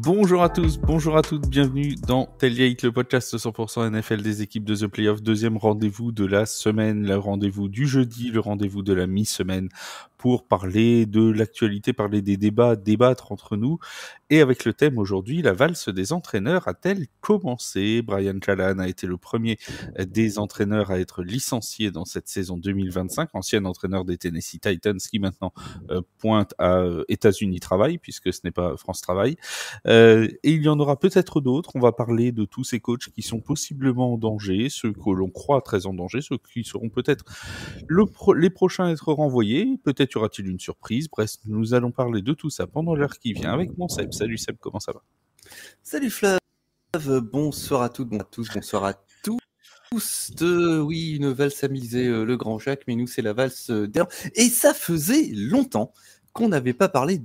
Bonjour à tous, bonjour à toutes, bienvenue dans Tailgate, le podcast 100% NFL des équipes de The Playoff, deuxième rendez-vous de la semaine, le rendez-vous du jeudi, le rendez-vous de la mi-semaine pour parler de l'actualité, parler des débats, débattre entre nous. Et avec le thème aujourd'hui, la valse des entraîneurs a-t-elle commencé? Brian Callahan a été le premier des entraîneurs à être licencié dans cette saison 2025, ancien entraîneur des Tennessee Titans qui maintenant pointe à États-Unis Travail, puisque ce n'est pas France Travail. Et il y en aura peut-être d'autres. On va parler de tous ces coachs qui sont possiblement en danger, ceux que l'on croit très en danger, ceux qui seront peut-être les prochains à être renvoyés. Peut-être y aura-t-il une surprise. Bref, nous allons parler de tout ça pendant l'heure qui vient avec mon Seb. Salut Seb, comment ça va? Salut Flav, bonsoir à toutes, bonsoir à tous. Oui, une valse amusée, le grand Jacques, mais nous c'est la valse d'air. Et ça faisait longtemps qu'on n'avait pas parlé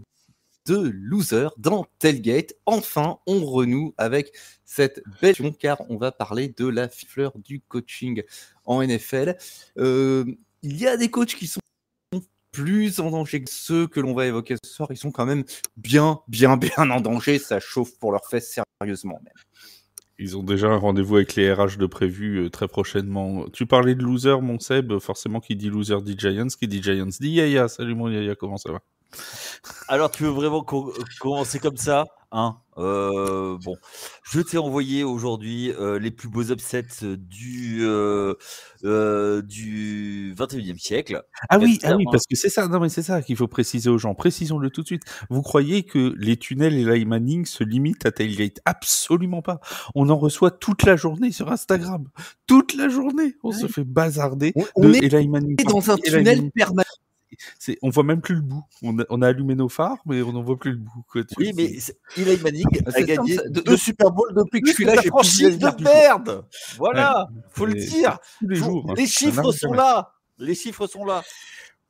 de loser dans Tailgate. Enfin, on renoue avec cette belle question car on va parler de la fleur du coaching en NFL. Il y a des coachs qui sont plus en danger que ceux que l'on va évoquer ce soir. Ils sont quand même bien en danger. Ça chauffe pour leurs fesses sérieusement même. Ils ont déjà un rendez-vous avec les RH de prévu très prochainement. Tu parlais de loser, mon Seb. Forcément, qui dit loser dit Giants. Qui dit Giants dit Yaya. Salut mon Yaya, comment ça va? Alors, tu veux vraiment commencer comme ça, hein? Bon, je t'ai envoyé aujourd'hui les plus beaux upsets du 21e siècle. Ah oui, parce que c'est ça. Non, mais c'est ça qu'il faut préciser aux gens. Précisons-le tout de suite. Vous croyez que les tunnels Eli Manning se limitent à Tailgate? Absolument pas. On en reçoit toute la journée sur Instagram. Toute la journée. On se fait bazarder on de est Eli Manning. Dans un tunnel permanent. On voit même plus le bout. On a allumé nos phares, mais on n'en voit plus le bout. Quoi. Oui, mais Eli Manning a gagné deux Super Bowls depuis que je suis là. J'ai franchise de merde. Voilà, faut le dire. Tous les jours. Les chiffres sont là. Les chiffres sont là.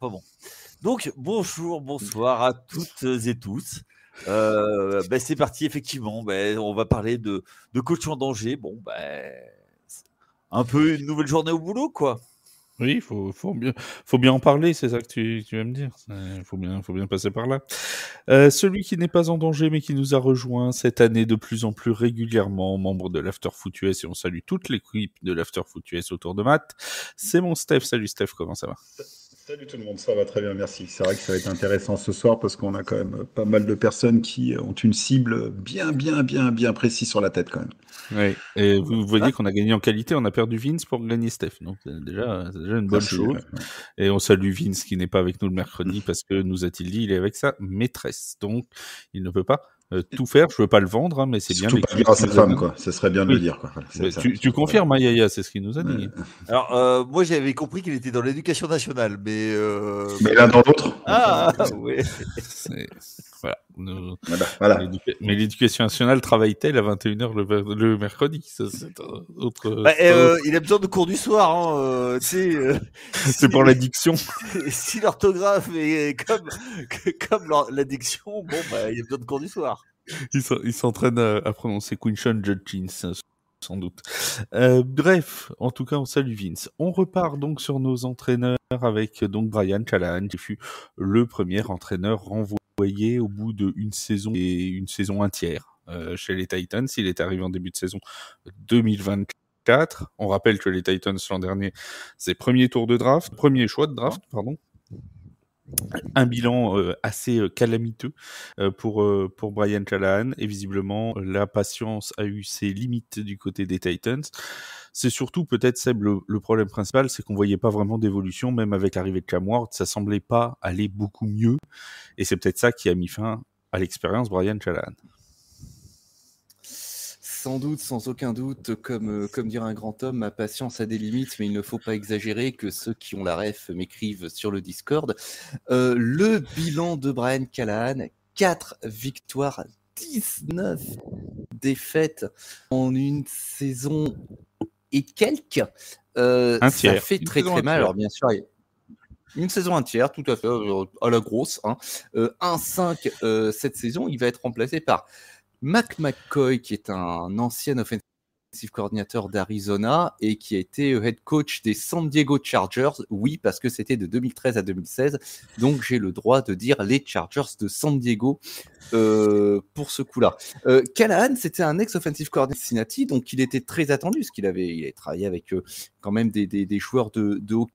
Enfin bon. Donc bonjour, bonsoir à toutes et tous. C'est parti effectivement. On va parler de coach en danger. Bon, un peu une nouvelle journée au boulot, quoi. Oui, faut bien en parler, c'est ça que tu vas me dire. Faut bien passer par là. Celui qui n'est pas en danger, mais qui nous a rejoint cette année de plus en plus régulièrement, membre de l'After Foot US, et on salue toute l'équipe de l'After Foot US autour de Matt, c'est mon Steph. Salut Steph, comment ça va? Salut tout le monde, ça va très bien, merci. C'est vrai que ça va être intéressant ce soir parce qu'on a quand même pas mal de personnes qui ont une cible bien précise sur la tête quand même. Oui, et vous voyez qu'on a gagné en qualité, on a perdu Vince pour gagner Steph, donc c'est déjà une bonne chose. Ouais. Et on salue Vince qui n'est pas avec nous le mercredi parce que, nous a-t-il dit, il est avec sa maîtresse, donc il ne peut pas tout faire. Je veux pas le vendre, hein, mais c'est bien. Surtout pas dire à sa femme, quoi. Ce serait bien de le dire, quoi. Voilà, tu confirmes, Yaya, c'est ce qu'il nous a dit. Alors, moi, j'avais compris qu'il était dans l'éducation nationale, mais. Mais l'un dans l'autre. Ah, oui. Voilà. Mais l'éducation nationale travaille-t-elle à 21h le mercredi? Ça, c'est autre. Il a besoin de cours du soir, hein. C'est pour l'addiction. Si l'orthographe est comme l'addiction, il a besoin de cours du soir. Il s'entraîne à prononcer Quinshon Judkins, sans doute. Bref, en tout cas, on salue Vince. On repart donc sur nos entraîneurs avec donc Brian Callahan, qui fut le premier entraîneur renvoyé au bout d'une saison et une saison entière chez les Titans. Il est arrivé en début de saison 2024. On rappelle que les Titans l'an dernier, c'est premier choix de draft, pardon. Un bilan assez calamiteux pour Brian Callahan, et visiblement la patience a eu ses limites du côté des Titans. C'est surtout peut-être, Seb, le problème principal, c'est qu'on voyait pas vraiment d'évolution, même avec l'arrivée de Cam Ward, ça semblait pas aller beaucoup mieux, et c'est peut-être ça qui a mis fin à l'expérience Brian Callahan. Sans doute, sans aucun doute, comme dirait un grand homme, ma patience a des limites, mais il ne faut pas exagérer, que ceux qui ont la ref m'écrivent sur le Discord. Le bilan de Brian Callahan, 4 victoires, 19 défaites en une saison et quelques. Ça fait très mal. Alors bien sûr, une saison entière, tout à fait, à la grosse. 1-5 cette saison, il va être remplacé par Mac McCoy, qui est un ancien offensive coordinateur d'Arizona et qui a été head coach des San Diego Chargers. Oui, parce que c'était de 2013 à 2016. Donc, j'ai le droit de dire les Chargers de San Diego pour ce coup-là. Callahan, c'était un ex-offensive coordinator de Cincinnati, donc il était très attendu, parce qu'il avait travaillé avec quand même des joueurs de haut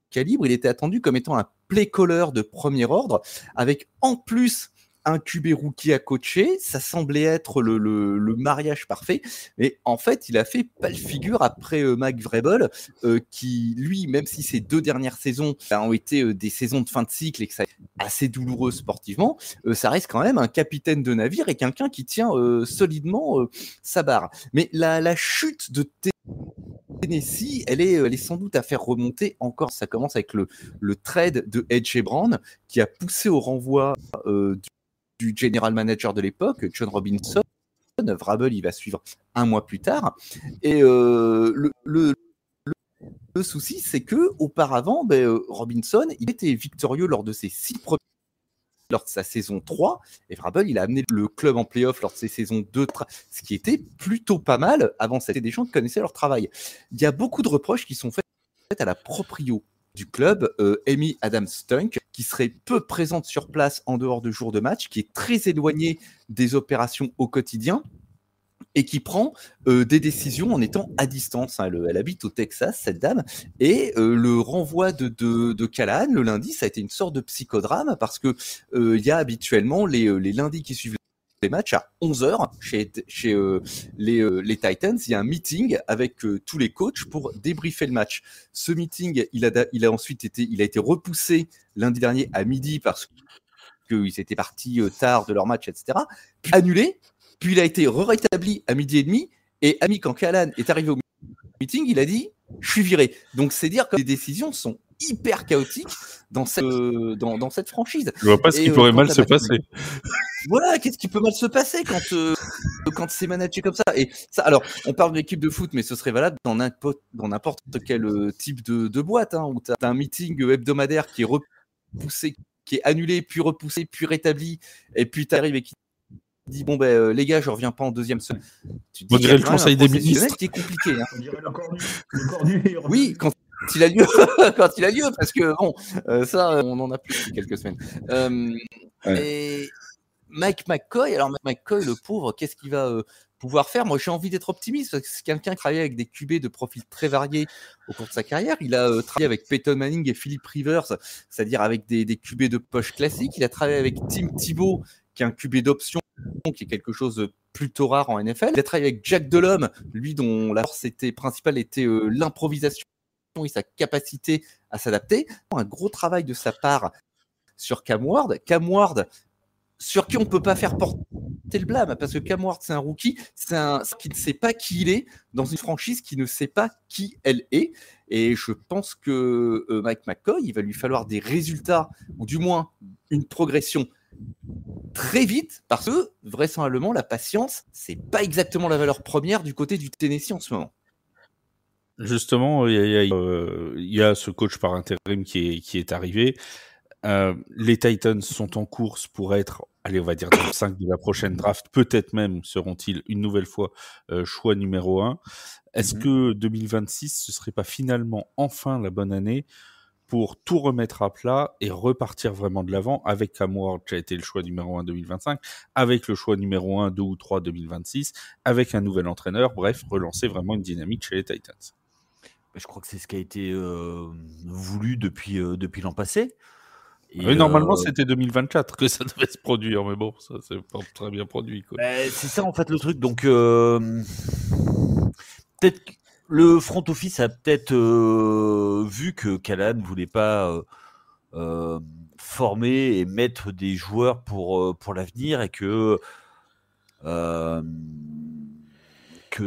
calibre. Il était attendu comme étant un play caller de premier ordre, avec en plus un QB rookie à coacher. Ça semblait être le mariage parfait, mais en fait il a fait pâle figure après Mike Vrabel, qui lui, même si ces 2 dernières saisons ont été des saisons de fin de cycle et que ça a été assez douloureux sportivement, ça reste quand même un capitaine de navire et quelqu'un qui tient solidement sa barre. Mais la chute de Tennessee, elle est sans doute à faire remonter encore. Ça commence avec le trade de A.J. Brown qui a poussé au renvoi du general manager de l'époque, John Robinson. Vrabel, il va suivre 1 mois plus tard. Et le souci, c'est que auparavant, Robinson, il était victorieux lors de ses 6 premiers, lors de sa saison 3, et Vrabel, il a amené le club en playoff lors de ses saisons 2, ce qui était plutôt pas mal. Avant, c'était des gens qui connaissaient leur travail. Il y a beaucoup de reproches qui sont faits à la proprio du club, Amy Adams-Stunk, qui serait peu présente sur place en dehors de jours de match, qui est très éloignée des opérations au quotidien et qui prend des décisions en étant à distance. Elle habite au Texas, cette dame, et le renvoi de Callahan le lundi, ça a été une sorte de psychodrame parce que il y a habituellement les lundis qui suivent les matchs à 11h chez les Titans. Il y a un meeting avec tous les coachs pour débriefer le match. Ce meeting, il a ensuite été repoussé lundi dernier à midi parce qu'ils étaient partis tard de leur match, etc. Puis annulé. Puis il a été rétabli à midi et demi. Et quand Callahan est arrivé au meeting, il a dit « je suis viré ». Donc c'est dire que les décisions sont hyper chaotiques dans cette franchise. Je vois pas ce qui pourrait mal se passer. Voilà, qu'est-ce qui peut mal se passer quand c'est managé comme ça. Et ça, alors, on parle d'une équipe de foot, mais ce serait valable dans n'importe quel type de boîte, où tu as un meeting hebdomadaire qui est repoussé, qui est annulé, puis repoussé, puis rétabli, et puis tu arrives et qui dit bon les gars, je reviens pas en deuxième semaine. On dirait le conseil des ministres qui est compliqué. On dirait le cornu. Oui, quand il a lieu, parce que bon, ça, on en a plus depuis quelques semaines. Et Mike McCoy, le pauvre, qu'est-ce qu'il va pouvoir faire? Moi, j'ai envie d'être optimiste parce que c'est quelqu'un qui travaille avec des QB de profils très variés au cours de sa carrière. Il a travaillé avec Peyton Manning et Philip Rivers, c'est-à-dire avec des QB de poche classiques. Il a travaillé avec Tim Tebow, qui est un QB d'option, qui est quelque chose de plutôt rare en NFL. Il a travaillé avec Jack Delhomme, lui dont la force principale était l'improvisation et sa capacité à s'adapter. Un gros travail de sa part sur Cam Ward. Sur qui on ne peut pas faire porter le blâme, parce que Cam Ward, c'est un rookie, qui ne sait pas qui il est dans une franchise qui ne sait pas qui elle est. Et je pense que Mike McCoy, il va lui falloir des résultats, ou du moins une progression très vite, parce que vraisemblablement, la patience, c'est pas exactement la valeur première du côté du Tennessee en ce moment. Justement, il y a ce coach par intérim qui est arrivé. Les Titans sont en course pour être, allez, on va dire top 5 de la prochaine draft. Peut-être même seront-ils une nouvelle fois choix numéro 1. Est-ce que 2026, ce serait pas finalement enfin la bonne année pour tout remettre à plat et repartir vraiment de l'avant avec Cam Ward qui a été le choix numéro 1 2025, avec le choix numéro 1, 2 ou 3 2026, avec un nouvel entraîneur, bref, relancer vraiment une dynamique chez les Titans? Je crois que c'est ce qui a été voulu depuis l'an passé. Et oui, normalement, c'était 2024 que ça devait se produire, mais bon, ça c'est pas très bien produit, quoi. C'est ça en fait le truc. Donc peut-être le front office a peut-être vu que Callahan ne voulait pas former et mettre des joueurs pour l'avenir et que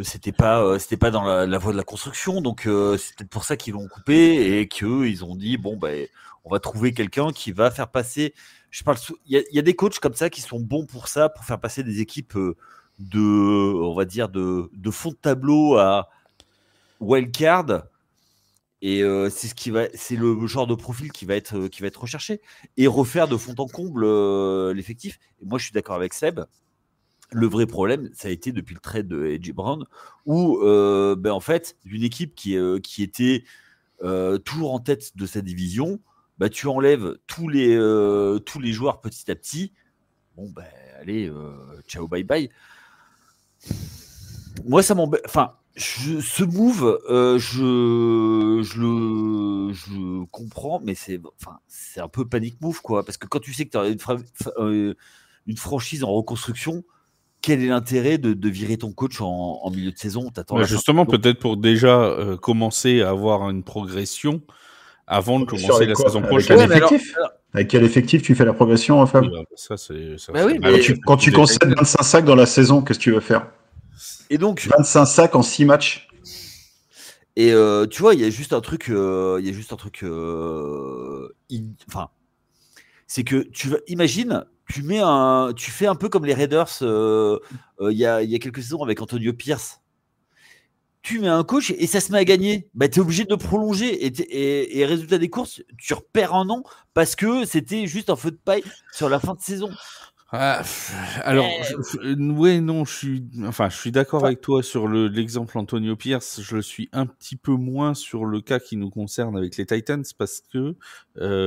c'était pas dans la voie de la construction. Donc c'est peut-être pour ça qu'ils l'ont coupé et qu'ils ont dit bon on va trouver quelqu'un qui va faire passer. Il y a des coachs comme ça qui sont bons pour ça, pour faire passer des équipes on va dire de fond de tableau à wildcard. Et c'est le genre de profil qui va être recherché et refaire de fond en comble l'effectif. Et moi, je suis d'accord avec Seb. Le vrai problème, ça a été depuis le trade de A.J. Brown, où en fait, d'une équipe qui était toujours en tête de sa division, tu enlèves tous les joueurs petit à petit. Bon, allez, ciao, bye bye. Moi, ça m'embête. Enfin, ce move, je le comprends, mais c'est un peu panic move, quoi. Parce que quand tu sais que tu as une franchise en reconstruction, quel est l'intérêt de virer ton coach en milieu de saison? Justement, peut-être pour déjà commencer à avoir une progression avant de commencer la saison prochaine. Avec quel effectif tu fais la progression, Fab? Quand tu concèdes 25 sacs dans la saison, qu'est-ce que tu veux faire? Et donc 25 sacs en 6 matchs. Et tu vois, il y a juste un truc, c'est que imagine, tu fais un peu comme les Raiders il y a quelques saisons avec Antonio Pierce. Tu mets un coach et ça se met à gagner. Tu es obligé de le prolonger et résultat des courses, tu repères un an parce que c'était juste un feu de paille sur la fin de saison. Alors, je suis d'accord avec toi sur l'exemple Antonio Pierce. Je le suis un petit peu moins sur le cas qui nous concerne avec les Titans parce que,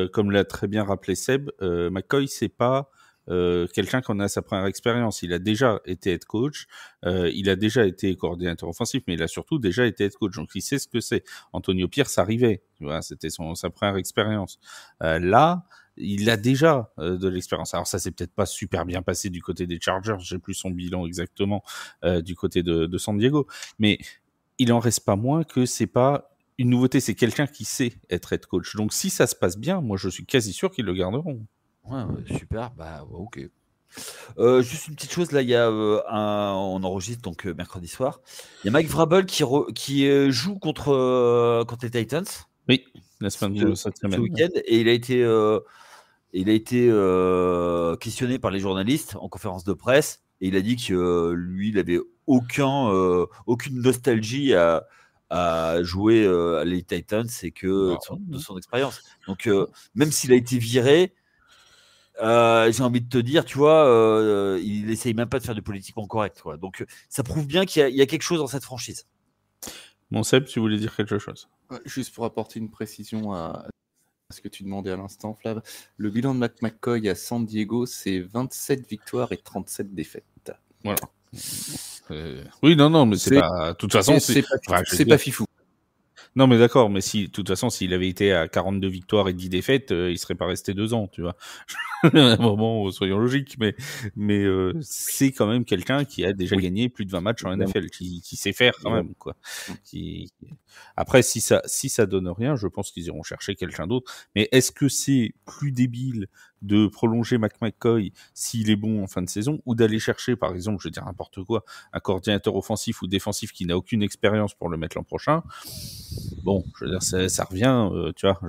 comme l'a très bien rappelé Seb, McCoy, c'est pas quelqu'un qui en a sa première expérience. Il a déjà été head coach, il a déjà été coordinateur offensif, mais il a surtout déjà été head coach. Donc, il sait ce que c'est. Antonio Pierce arrivait, tu vois, c'était sa première expérience. Là, il a déjà de l'expérience. Alors ça s'est peut-être pas super bien passé du côté des Chargers, j'ai plus son bilan exactement du côté de San Diego, mais il en reste pas moins que c'est pas une nouveauté, c'est quelqu'un qui sait être head coach. Donc si ça se passe bien, moi je suis quasi sûr qu'ils le garderont. Ouais, super, ok. Juste une petite chose, là, il y a on enregistre donc mercredi soir. Il y a Mike Vrabel qui joue contre les Titans. Oui, la semaine de cette semaine. Ce week-end, et il a été questionné par les journalistes en conférence de presse et il a dit que lui, il avait aucune nostalgie à jouer les Titans et que de son expérience. Donc, même s'il a été viré, j'ai envie de te dire, tu vois, il essaye même pas de faire du politiquement correct, quoi. Donc, ça prouve bien qu'il y a quelque chose dans cette franchise. Mon Seb, tu voulais dire quelque chose? Juste pour apporter une précision à ce que tu demandais à l'instant, Flav, le bilan de McCoy à San Diego, c'est 27 victoires et 37 défaites. Voilà. Oui, non, mais c'est pas. De toute façon, c'est pas fifou. Non, mais d'accord, mais de toute façon, s'il avait été à 42 victoires et 10 défaites, il serait pas resté 2 ans, tu vois. À un moment, soyons logiques, mais c'est quand même quelqu'un qui a déjà gagné plus de 20 matchs en NFL, qui sait faire quand même, quoi. Après, si ça donne rien, je pense qu'ils iront chercher quelqu'un d'autre. Mais est-ce que c'est plus débile de prolonger McCoy s'il est bon en fin de saison, ou d'aller chercher, par exemple, je veux dire n'importe quoi, un coordinateur offensif ou défensif qui n'a aucune expérience pour le mettre l'an prochain? Bon, je veux dire, ça revient, tu vois,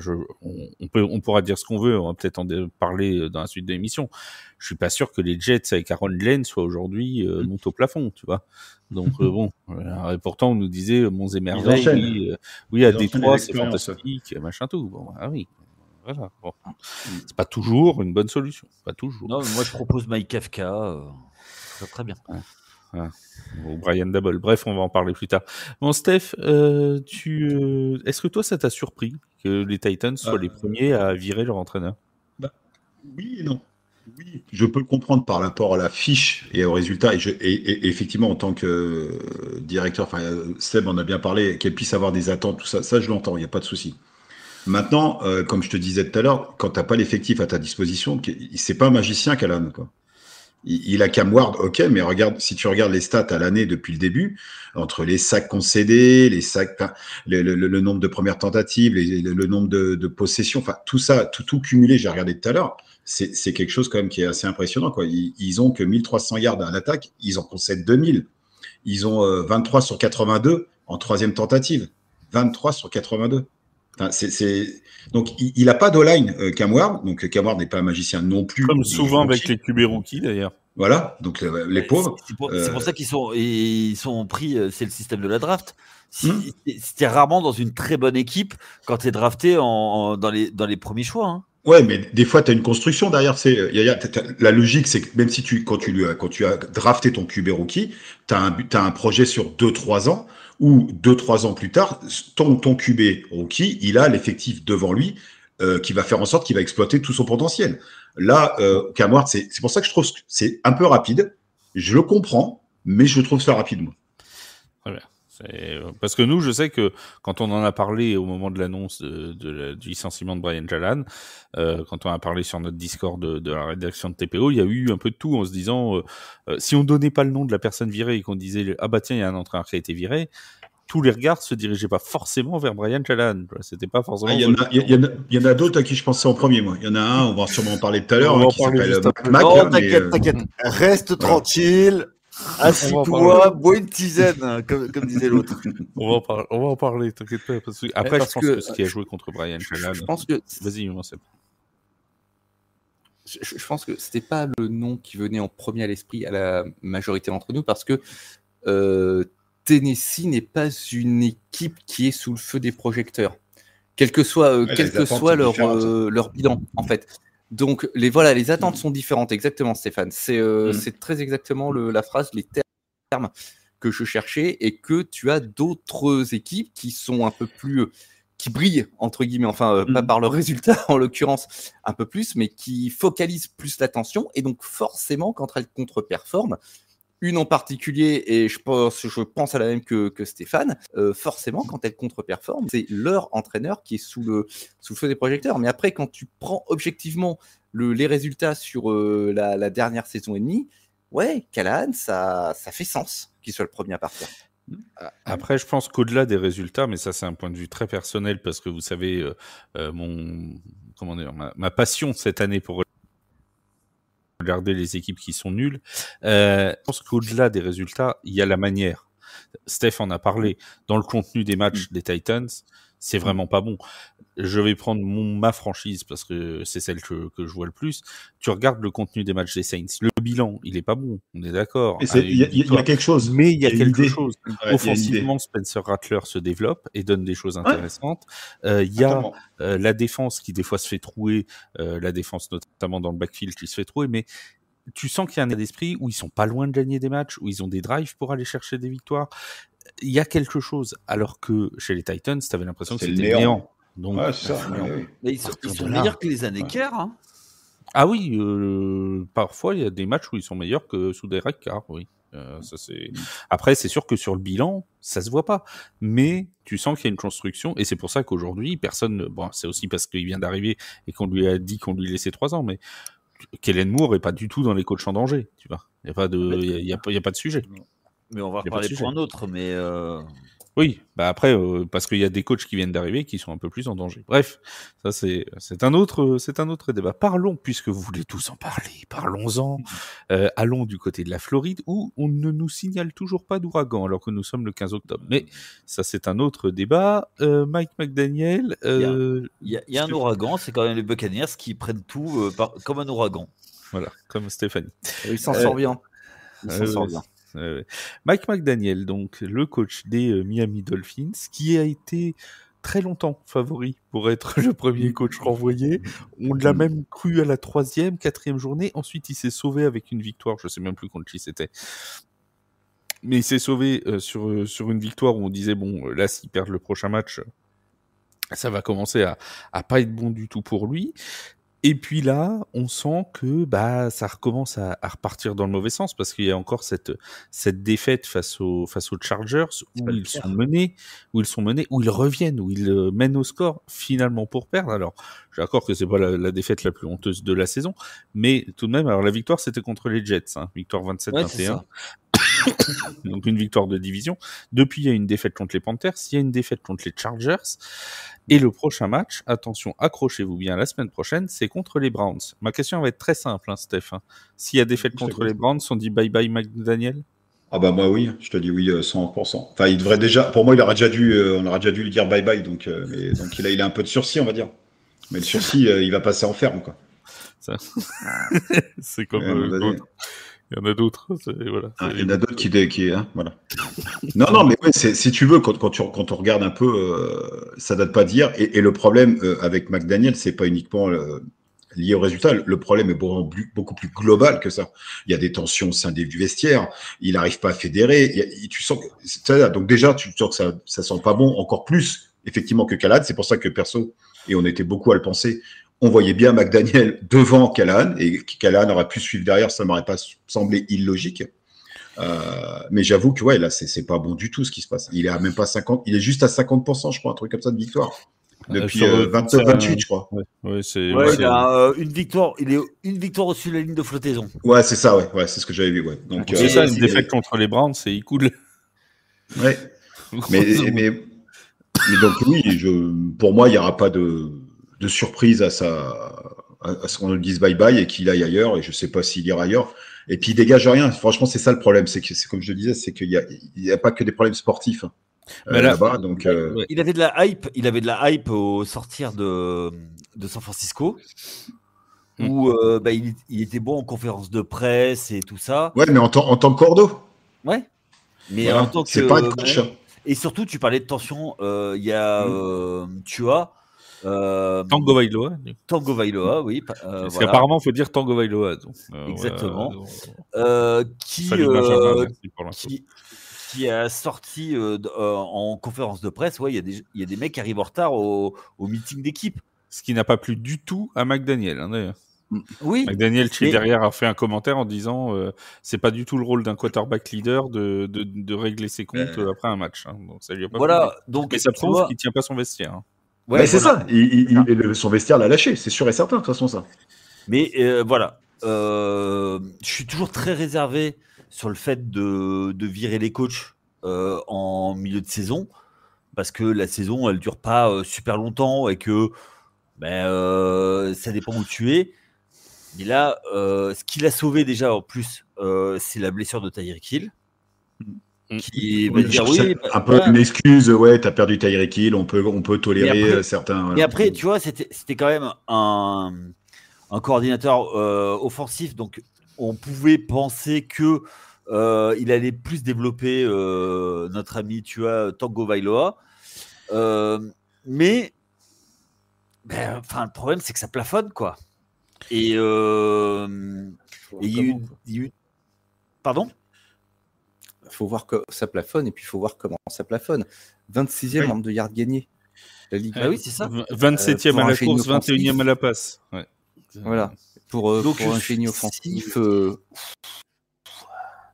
on pourra dire ce qu'on veut, on va peut-être en parler dans la suite de l'émission. Je suis pas sûr que les Jets avec Aaron Glenn soient aujourd'hui montent au plafond, tu vois. Donc bon, et pourtant on nous disait monts et merveilles, oui, à Détroit c'est fantastique, machin tout. Bon, oui. Voilà. Bon. C'est pas toujours une bonne solution, pas toujours. Non, moi je propose Mike Kafka, ça va très bien. Ou Brian Dabble. Bref, on va en parler plus tard. Bon, Steph, est-ce que toi ça t'a surpris que les Titans soient les premiers à virer leur entraîneur? Oui et non. Oui, je peux le comprendre par rapport à la fiche et au résultat. Et effectivement, en tant que directeur, Seb en a bien parlé, qu'elle puisse avoir des attentes, tout ça, ça je l'entends, il n'y a pas de souci. Maintenant, comme je te disais tout à l'heure, quand tu n'as pas l'effectif à ta disposition, c'est pas un magicien Callahan, quoi. Il a Cam Ward, ok, mais regarde, si tu regardes les stats à l'année depuis le début, entre les sacs concédés, les sacs, le nombre de premières tentatives, le nombre de possessions, tout ça, tout cumulé, j'ai regardé tout à l'heure, c'est quelque chose quand même qui est assez impressionnant, quoi. Ils ont que 1300 yards à l'attaque, ils en concèdent 2000. Ils ont 23 sur 82 en troisième tentative. 23 sur 82. Donc, il n'a pas d'O-line, Cam Ward. Donc, Cam Ward n'est pas un magicien non plus. Comme souvent avec les QB rookies, d'ailleurs. Voilà, donc les pauvres. C'est pour ça qu'ils sont pris, c'est le système de la draft. C'était rarement dans une très bonne équipe quand tu es drafté dans les premiers choix. Hein. Ouais, mais des fois, tu as une construction derrière. La logique, c'est que même si quand tu as drafté ton QB rookie, tu as un projet sur 2-3 ans, ou 2-3 ans plus tard, ton QB rookie, il a l'effectif devant lui qui va faire en sorte qu'il va exploiter tout son potentiel. Là, Cam Ward, c'est pour ça que je trouve que c'est un peu rapide. Je le comprends, mais je trouve ça rapide, moi. Très bien. Parce que nous, je sais que quand on en a parlé au moment de l'annonce du licenciement de Brian Jalan, quand on a parlé sur notre Discord de la rédaction de TPO, il y a eu un peu de tout en se disant si on donnait pas le nom de la personne virée et qu'on disait ah bah tiens, il y a un entraîneur qui a été viré, tous les regards se dirigeaient pas forcément vers Brian Jalan. C'était pas forcément. Il y en a d'autres à qui je pensais en premier, moi. Il y en a un, on va sûrement en parler tout à l'heure, qui s'appelle Mac. Non, t'inquiète. Reste tranquille. Assis-toi, bois une tisane, comme disait l'autre. On va en parler, t'inquiète pas. Après, je pense que ce qui a joué contre Brian Jalan. Je pense que. Vas-y, Seb. Je pense que c'était pas le nom qui venait en premier à l'esprit à la majorité d'entre nous, parce que Tennessee n'est pas une équipe qui est sous le feu des projecteurs, quel que soit leur bilan, en fait. Donc, les attentes sont différentes, exactement, Stéphane. C'est très exactement la phrase, les termes que je cherchais, et que tu as d'autres équipes qui sont un peu plus... qui brillent, entre guillemets, enfin, pas par leur résultat, en l'occurrence, un peu plus, mais qui focalisent plus l'attention, et donc forcément, quand elles contre-performent, une en particulier, et je pense à la même que Stéphane, forcément, quand elle contre-performe, c'est leur entraîneur qui est sous le feu des projecteurs. Mais après, quand tu prends objectivement les résultats sur la dernière saison et demie, ouais, Callahan, ça fait sens qu'il soit le premier à partir. Après, je pense qu'au-delà des résultats, mais ça c'est un point de vue très personnel, parce que vous savez, ma passion cette année pour regarder les équipes qui sont nulles. Je pense qu'au-delà des résultats, il y a la manière. Steph en a parlé. Dans le contenu des matchs des Titans, c'est vraiment pas bon. Je vais prendre ma franchise parce que c'est celle que je vois le plus. Tu regardes le contenu des matchs des Saints. Le bilan, il est pas bon. On est d'accord. Il y a quelque chose. Mais il y a quelque chose. Ouais, offensivement, Spencer Rattler se développe et donne des choses intéressantes. Il y a la défense qui des fois se fait trouer, la défense notamment dans le backfield qui se fait trouer, mais tu sens qu'il y a un état d'esprit où ils sont pas loin de gagner des matchs, où ils ont des drives pour aller chercher des victoires. Il y a quelque chose, alors que chez les Titans, tu avais l'impression que c'était néant. Donc, c'est ça. Mais ils sont meilleurs que les années Kerr. Hein. Ah oui, parfois il y a des matchs où ils sont meilleurs que sous Derek Carr, oui. Ça, c'est... Après, c'est sûr que sur le bilan, ça se voit pas. Mais tu sens qu'il y a une construction, et c'est pour ça qu'aujourd'hui, personne... Bon, c'est aussi parce qu'il vient d'arriver et qu'on lui a dit qu'on lui laissait 3 ans, mais Kellen Moore est pas du tout dans les coachs en danger, tu vois. Il y a pas de sujet. Mais on va reparler pour un autre, mais... Oui, bah après, parce qu'il y a des coachs qui viennent d'arriver qui sont un peu plus en danger. Bref, ça c'est un autre débat. Parlons, puisque vous voulez tous en parler, parlons-en. Allons du côté de la Floride, où on ne nous signale toujours pas d'ouragan, alors que nous sommes le 15 octobre. Mais ça, c'est un autre débat. Mike McDaniel... Il y a un ouragan, c'est quand même les Buccaneers qui prennent tout comme un ouragan. Voilà, comme Stéphanie. Il s'en sort bien. Mike McDaniel, donc le coach des Miami Dolphins, qui a été très longtemps favori pour être le premier coach renvoyé. On l'a même cru à la 3e, 4e journée. Ensuite, il s'est sauvé avec une victoire. Je sais même plus contre qui c'était. Mais il s'est sauvé sur une victoire où on disait, bon, là, s'il perd le prochain match, ça va commencer à pas être bon du tout pour lui. Et puis là, on sent que ça recommence à repartir dans le mauvais sens, parce qu'il y a encore cette défaite face aux Chargers où ils sont menés, où ils reviennent, où ils mènent au score finalement pour perdre. Alors, j'ai d'accord que c'est pas la défaite la plus honteuse de la saison, mais tout de même, alors la victoire c'était contre les Jets, victoire 27-21. Donc une victoire de division. Depuis, il y a une défaite contre les Panthers, il y a une défaite contre les Chargers. Et le prochain match, attention, accrochez-vous bien, la semaine prochaine, c'est contre les Browns. Ma question va être très simple, Steph. S'il y a défaite contre les Browns, on dit bye-bye McDaniel ? Ah bah moi oui, je te dis oui 100%. Enfin, il devrait déjà, pour moi, on aurait déjà dû lui dire bye-bye, donc il a un peu de sursis, on va dire. Mais le sursis, il va passer en ferme, quoi. Ça. C'est comme d'autres. Il y en a d'autres. Voilà. Il y en a d'autres qui voilà. Non, mais ouais, si tu veux, quand on regarde un peu, ça date pas d'hier. Et le problème avec McDaniel, c'est pas uniquement lié au résultat. Le problème est beaucoup plus global que ça. Il y a des tensions au sein du vestiaire. Il n'arrive pas à fédérer. Tu sens donc déjà, tu sens que ça sent pas bon, encore plus effectivement que Callahan. C'est pour ça que perso, et on était beaucoup à le penser, on voyait bien McDaniel devant Callahan, et Callahan aurait pu suivre derrière, ça m'aurait pas semblé illogique. Mais j'avoue que là, c'est pas bon du tout ce qui se passe. Il est à même pas 50, il est juste à 50%, je crois, un truc comme ça de victoire. Depuis 29-28, je crois. Il a une victoire. Il est une victoire au-dessus de la ligne de flottaison. Ouais, c'est ça, ouais, c'est ce que j'avais vu. Ouais. Donc, c'est ça, une défaite contre les Browns, c'est il coule. Ouais. mais donc oui, pour moi, il n'y aura pas de surprise à ce qu'on lui dise bye-bye et qu'il aille ailleurs. Et je ne sais pas s'il ira ailleurs. Et puis il dégage rien. Franchement, c'est ça le problème. C'est comme je le disais, c'est qu'il n'y a pas que des problèmes sportifs. Là-bas, donc, il avait de la hype. Il avait de la hype au sortir de San Francisco, où il était bon en conférence de presse et tout ça. Ouais, mais en tant que cordeau. Ouais. Mais en tant que c'est pas un coach. Et surtout, tu parlais de tension. Il y a tu as Tango Vailoa, oui. Parce qu'apparemment, il faut dire Tango Vailoa. Exactement. Qui a sorti en conférence de presse, il y a des mecs qui arrivent en retard au meeting d'équipe. Ce qui n'a pas plu du tout à McDaniel, d'ailleurs. Oui. McDaniel qui derrière a fait un commentaire en disant c'est pas du tout le rôle d'un quarterback leader de régler ses comptes après un match. Donc ça lui a pas plu. Donc, mais ça prouve qu'il tient pas son vestiaire. Ouais, c'est ça. Son vestiaire l'a lâché, c'est sûr et certain de toute façon ça. Mais je suis toujours très réservé sur le fait de virer les coachs en milieu de saison, parce que la saison elle dure pas super longtemps et que ça dépend où tu es. Mais là, ce qui l'a sauvé déjà en plus, c'est la blessure de Tyreek Hill. Qui va dire un peu une excuse, t'as perdu Tyreek Hill, on peut tolérer certains. Et après, tu vois, c'était quand même un coordinateur offensif, donc on pouvait penser que il allait plus développer notre ami, tu vois, Tango Vailoa. Mais le problème, c'est que ça plafonne, quoi. Et il y a eu... Pardon ? Il faut voir que ça plafonne et puis il faut voir comment ça plafonne. 26e nombre de yards gagnés. La Ligue. Ah oui, c'est ça. 27e à la course, 21e à la passe. Ouais. Voilà. Pour un génie offensif.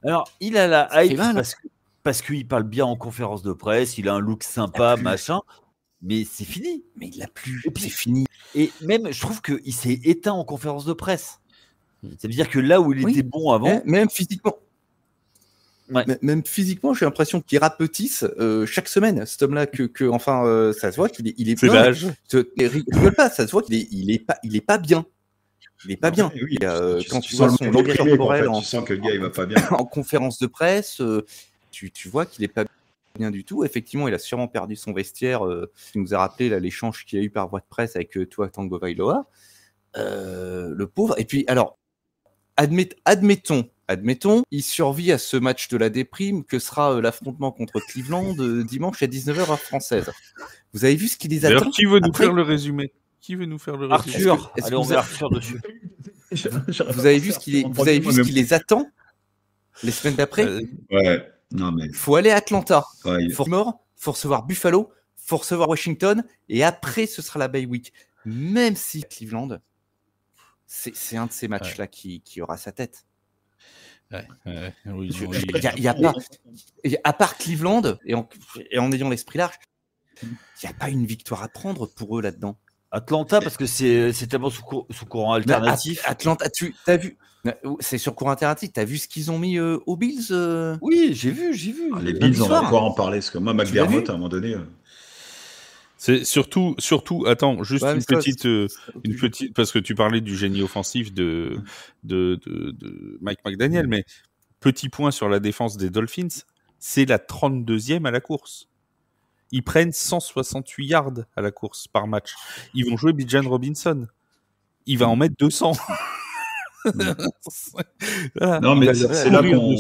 Alors, il a la hype parce qu'il parle bien en conférence de presse, il a un look sympa, machin. Mais c'est fini. Mais il l'a plus. Et puis c'est fini. Et même, je trouve qu'il s'est éteint en conférence de presse. Ça veut dire que là où il était bon avant. Même physiquement. Ouais. Même physiquement, j'ai l'impression qu'il rapetisse chaque semaine. Cet homme-là, ça se voit qu'il est. C'est l'âge. Rigole pas, ça se voit qu'il est pas bien. Il est pas bien. Oui, quand tu vois son langage corporel, tu sens que le gars il va pas bien. En conférence de presse, tu vois qu'il est pas bien du tout. Effectivement, il a sûrement perdu son vestiaire. Il nous a rappelé là l'échange qu'il y a eu par voie de presse avec toi, Tango Vailoa. Le pauvre. Et puis alors, admettons, il survit à ce match de la déprime que sera l'affrontement contre Cleveland dimanche à 19h heure française. Vous avez vu ce qui les attend ? D'ailleurs, qui veut nous faire le résumé ? Arthur. Allez, on met Arthur dessus. Vous avez vu ce qui les attend les semaines d'après ? Ouais. Non mais. Faut aller à Atlanta. Ouais, faut recevoir Buffalo, faut recevoir Washington, et après ce sera la bye week. Même si Cleveland, c'est un de ces matchs-là qui aura sa tête. Oui, y a pas, à part Cleveland et en ayant l'esprit large, il n'y a pas une victoire à prendre pour eux là-dedans. Atlanta, parce que c'est tellement sous courant alternatif. Atlanta, t'as vu, c'est sur courant alternatif. T'as vu ce qu'ils ont mis aux Bills Oui, j'ai vu. Les Bills, on va pouvoir en parler, parce que moi, McDermott, à un moment donné. C'est surtout, attends, juste une petite, parce que tu parlais du génie offensif de Mike McDaniel, mais petit point sur la défense des Dolphins, c'est la 32e à la course. Ils prennent 168 yards à la course par match. Ils vont jouer Bijan Robinson. Il va en mettre 200. Non, mais c'est là qu'on.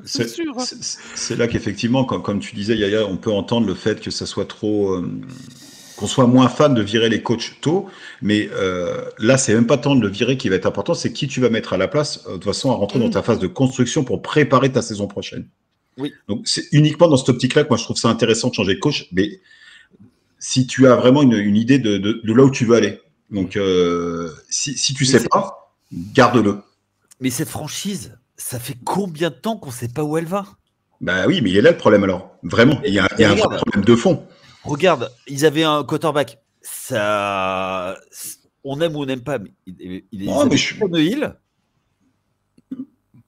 C'est là qu'effectivement, comme tu disais, Yaya, on peut entendre le fait que ça soit trop qu'on soit moins fan de virer les coachs tôt, mais là, c'est même pas tant de le virer qui va être important, c'est qui tu vas mettre à la place, de toute façon, à rentrer dans ta phase de construction pour préparer ta saison prochaine. Oui. Donc, c'est uniquement dans cette optique-là que moi, je trouve ça intéressant de changer de coach, mais si tu as vraiment une idée de là où tu veux aller. Donc, si tu sais pas, garde-le. Mais cette franchise, ça fait combien de temps qu'on sait pas où elle va? Bah oui, mais il est là le problème alors. Vraiment, il y a un vrai problème de fond. Regarde, ils avaient un quarterback. Ça, on aime ou on n'aime pas, mais Tannehill.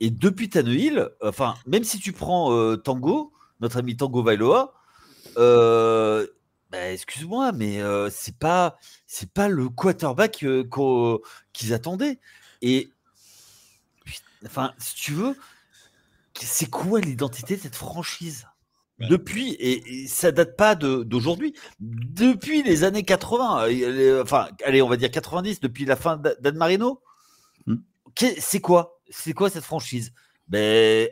Et depuis Tannehill, enfin, même si tu prends Tango, notre ami Tango Vailoa, excuse-moi, mais c'est pas le quarterback qu'ils attendaient. Et enfin, si tu veux, c'est quoi l'identité de cette franchise? Depuis, et ça date pas d'aujourd'hui, depuis les années 80, enfin, allez, on va dire 90, depuis la fin d'Dan Marino. C'est quoi cette franchise?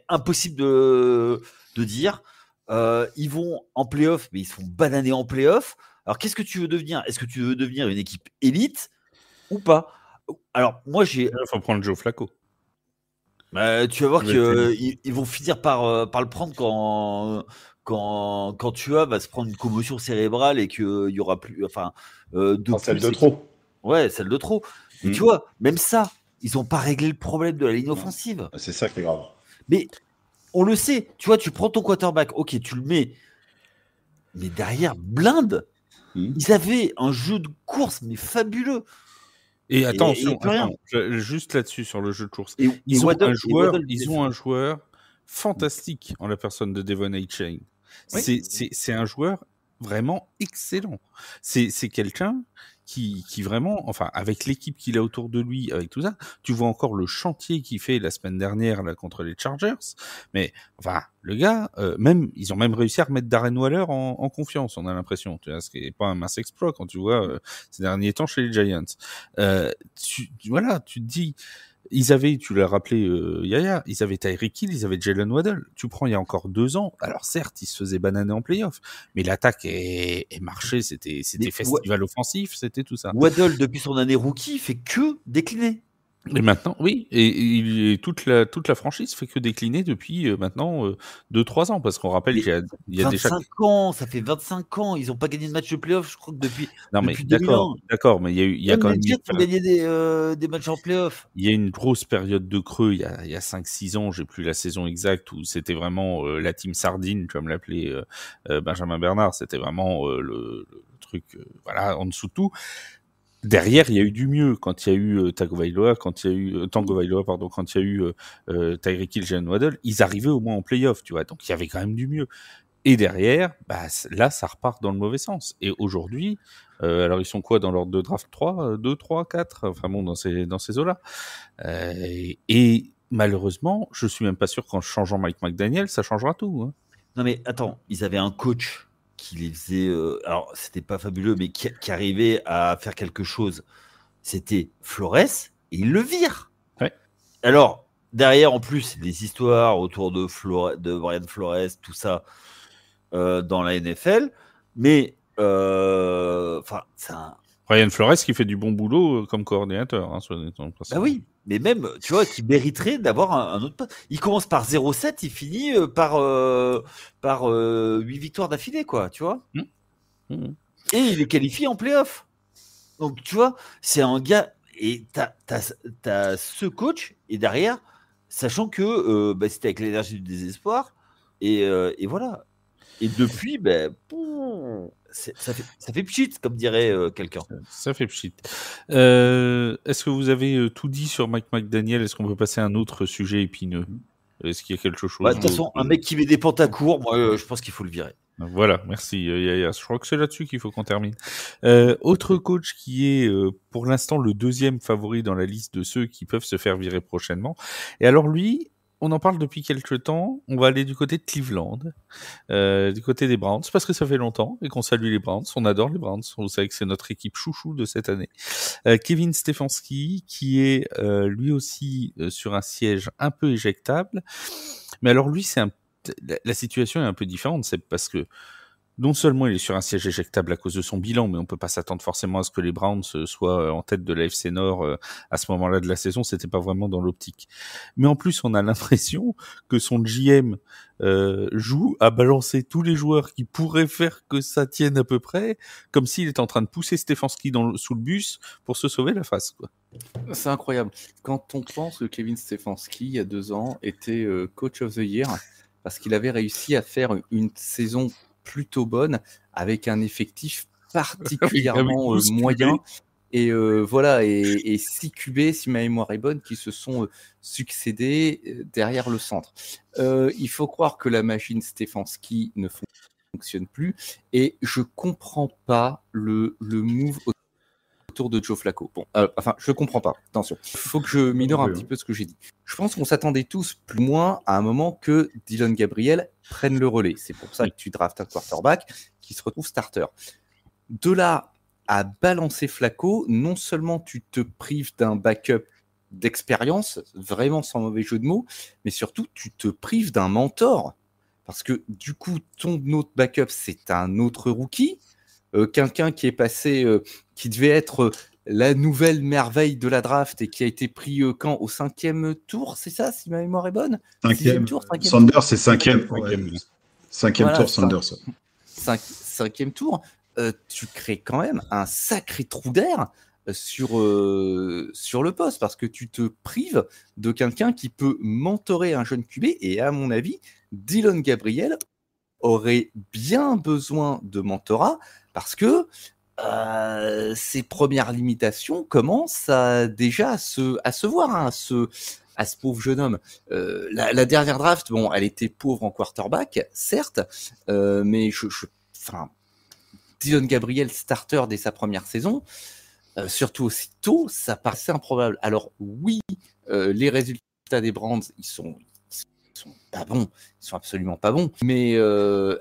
Impossible de dire. Ils vont en play-off, mais ils se font bananer en play-off. Alors, qu'est-ce que tu veux devenir? Est-ce que tu veux devenir une équipe élite ou pas? Alors, moi, il faut prendre Joe Flacco. Tu vas voir qu'ils vont finir par le prendre quand Tua va se prendre une commotion cérébrale et qu'il y aura plus, celle de trop. Ouais, celle de trop. Mais tu vois, même ça, ils n'ont pas réglé le problème de la ligne offensive. C'est ça qui est grave. Mais on le sait, tu vois, tu prends ton quarterback, ok, tu le mets, mais derrière, blinde. Ils avaient un jeu de course, mais fabuleux. Et attention, juste là-dessus, sur le jeu de course. Ils ont un joueur fantastique en la personne de Devon A-Chain. Oui. C'est un joueur vraiment excellent. C'est quelqu'un qui vraiment, enfin, avec l'équipe qu'il a autour de lui, avec tout ça, tu vois encore le chantier qu'il fait la semaine dernière là contre les Chargers. Mais enfin, le gars, ils ont même réussi à remettre Darren Waller en confiance. On a l'impression, tu vois, ce qui est pas un mince exploit quand tu vois ces derniers temps chez les Giants. Tu te dis. Ils avaient, tu l'as rappelé, Yaya, ils avaient Tyreek Hill, ils avaient Jalen Waddle. Tu prends il y a encore 2 ans. Alors certes, ils se faisaient bananer en playoff, mais l'attaque est marché. C'était festival offensif, c'était tout ça. Waddle, depuis son année rookie, fait que décliner. Et maintenant, oui, et toute la franchise fait que décliner depuis maintenant 2-3 ans, parce qu'on rappelle qu'il y a déjà 25 ans, ça fait 25 ans, ils n'ont pas gagné de match de playoff, je crois que depuis. Non mais d'accord, mais il y a quand même. Les Jets ont gagné des matchs en playoff. Il y a une grosse période de creux, il y a 5-6 ans, j'ai plus la saison exacte, où c'était vraiment la team sardine, comme l'appelait Benjamin Bernard, c'était vraiment le truc, en dessous de tout. Derrière, il y a eu du mieux quand il y a eu Tango Vailoa, quand il y a eu Tyreek Hill, Jalen Waddle, ils arrivaient au moins en play-off, tu vois. Donc il y avait quand même du mieux. Et derrière, là, ça repart dans le mauvais sens. Et aujourd'hui, alors ils sont quoi dans l'ordre de draft 3, 2, 3, 4, enfin bon, dans ces eaux-là. Et malheureusement, je suis même pas sûr qu'en changeant Mike McDaniel, ça changera tout. Hein. Non mais attends, ils avaient un coach qui les faisait, alors c'était pas fabuleux, mais qui arrivait à faire quelque chose. C'était Flores, et il le vire. Ouais. Alors, derrière, en plus, des histoires autour de Brian Flores, tout ça, dans la NFL, mais, c'est un... Brian Flores qui fait du bon boulot comme coordinateur. Hein, bah oui, mais même, tu vois, qui mériterait d'avoir un autre poste. Il commence par 0-7, il finit par 8 victoires d'affilée, quoi, tu vois. Et il est qualifié en play-off. Donc, tu vois, c'est un gars... Et t'as ce coach, et derrière, sachant que c'était avec l'énergie du désespoir, et voilà. Et depuis, ça fait pchit, comme dirait quelqu'un. Ça fait pchit. Est-ce que vous avez tout dit sur Mike McDaniel? Est-ce qu'on peut passer à un autre sujet épineux? Est-ce qu'il y a quelque chose? De toute façon, un mec qui met des pantacours, moi, je pense qu'il faut le virer. Voilà, merci Yaya. Je crois que c'est là-dessus qu'il faut qu'on termine. Autre coach qui est pour l'instant le deuxième favori dans la liste de ceux qui peuvent se faire virer prochainement. Et alors lui, on en parle depuis quelques temps. On va aller du côté de Cleveland, du côté des Browns, parce que ça fait longtemps et qu'on salue les Browns. On adore les Browns. Vous savez que c'est notre équipe chouchou de cette année. Kevin Stefanski, qui est lui aussi sur un siège un peu éjectable. Mais alors lui, la situation est un peu différente. C'est parce que non seulement il est sur un siège éjectable à cause de son bilan, mais on peut pas s'attendre forcément à ce que les Browns soient en tête de la FC Nord à ce moment-là de la saison. C'était pas vraiment dans l'optique. Mais en plus, on a l'impression que son GM joue à balancer tous les joueurs qui pourraient faire que ça tienne à peu près, comme s'il était en train de pousser Stefanski sous le bus pour se sauver la face, quoi. C'est incroyable. Quand on pense que Kevin Stefanski, il y a 2 ans, était coach of the year, parce qu'il avait réussi à faire une saison plutôt bonne, avec un effectif particulièrement moyen. Et voilà, et 6 QB, si ma mémoire est bonne, qui se sont succédés derrière le centre. Il faut croire que la machine Stefanski ne fonctionne plus, et je comprends pas le move autour de Joe Flacco. Bon, enfin, je comprends pas. Attention, il faut que je minore un petit peu ce que j'ai dit. Je pense qu'on s'attendait tous plus ou moins à un moment que Dillon Gabriel prenne le relais. C'est pour ça que tu draftes un quarterback qui se retrouve starter. De là à balancer Flacco, non seulement tu te prives d'un backup d'expérience, vraiment sans mauvais jeu de mots, mais surtout tu te prives d'un mentor. Parce que du coup, ton autre backup, c'est un autre rookie, quelqu'un qui est passé, qui devait être la nouvelle merveille de la draft et qui a été pris quand au 5e tour, c'est ça, si ma mémoire est bonne? 5e tour, Sanders, c'est 5e. 5e voilà, tour, Sanders. 5e tour. Tu crées quand même un sacré trou d'air sur le poste, parce que tu te prives de quelqu'un qui peut mentorer un jeune QB, et à mon avis, Dillon Gabriel aurait bien besoin de mentorat, parce que ses premières limitations commencent déjà à se voir, hein, à ce pauvre jeune homme. La dernière draft, bon, elle était pauvre en quarterback, certes, mais enfin, Dillon Gabriel starter dès sa première saison, surtout aussi tôt, ça paraissait improbable. Alors oui, les résultats des Browns, ils sont pas bons, ils sont absolument pas bons. Mais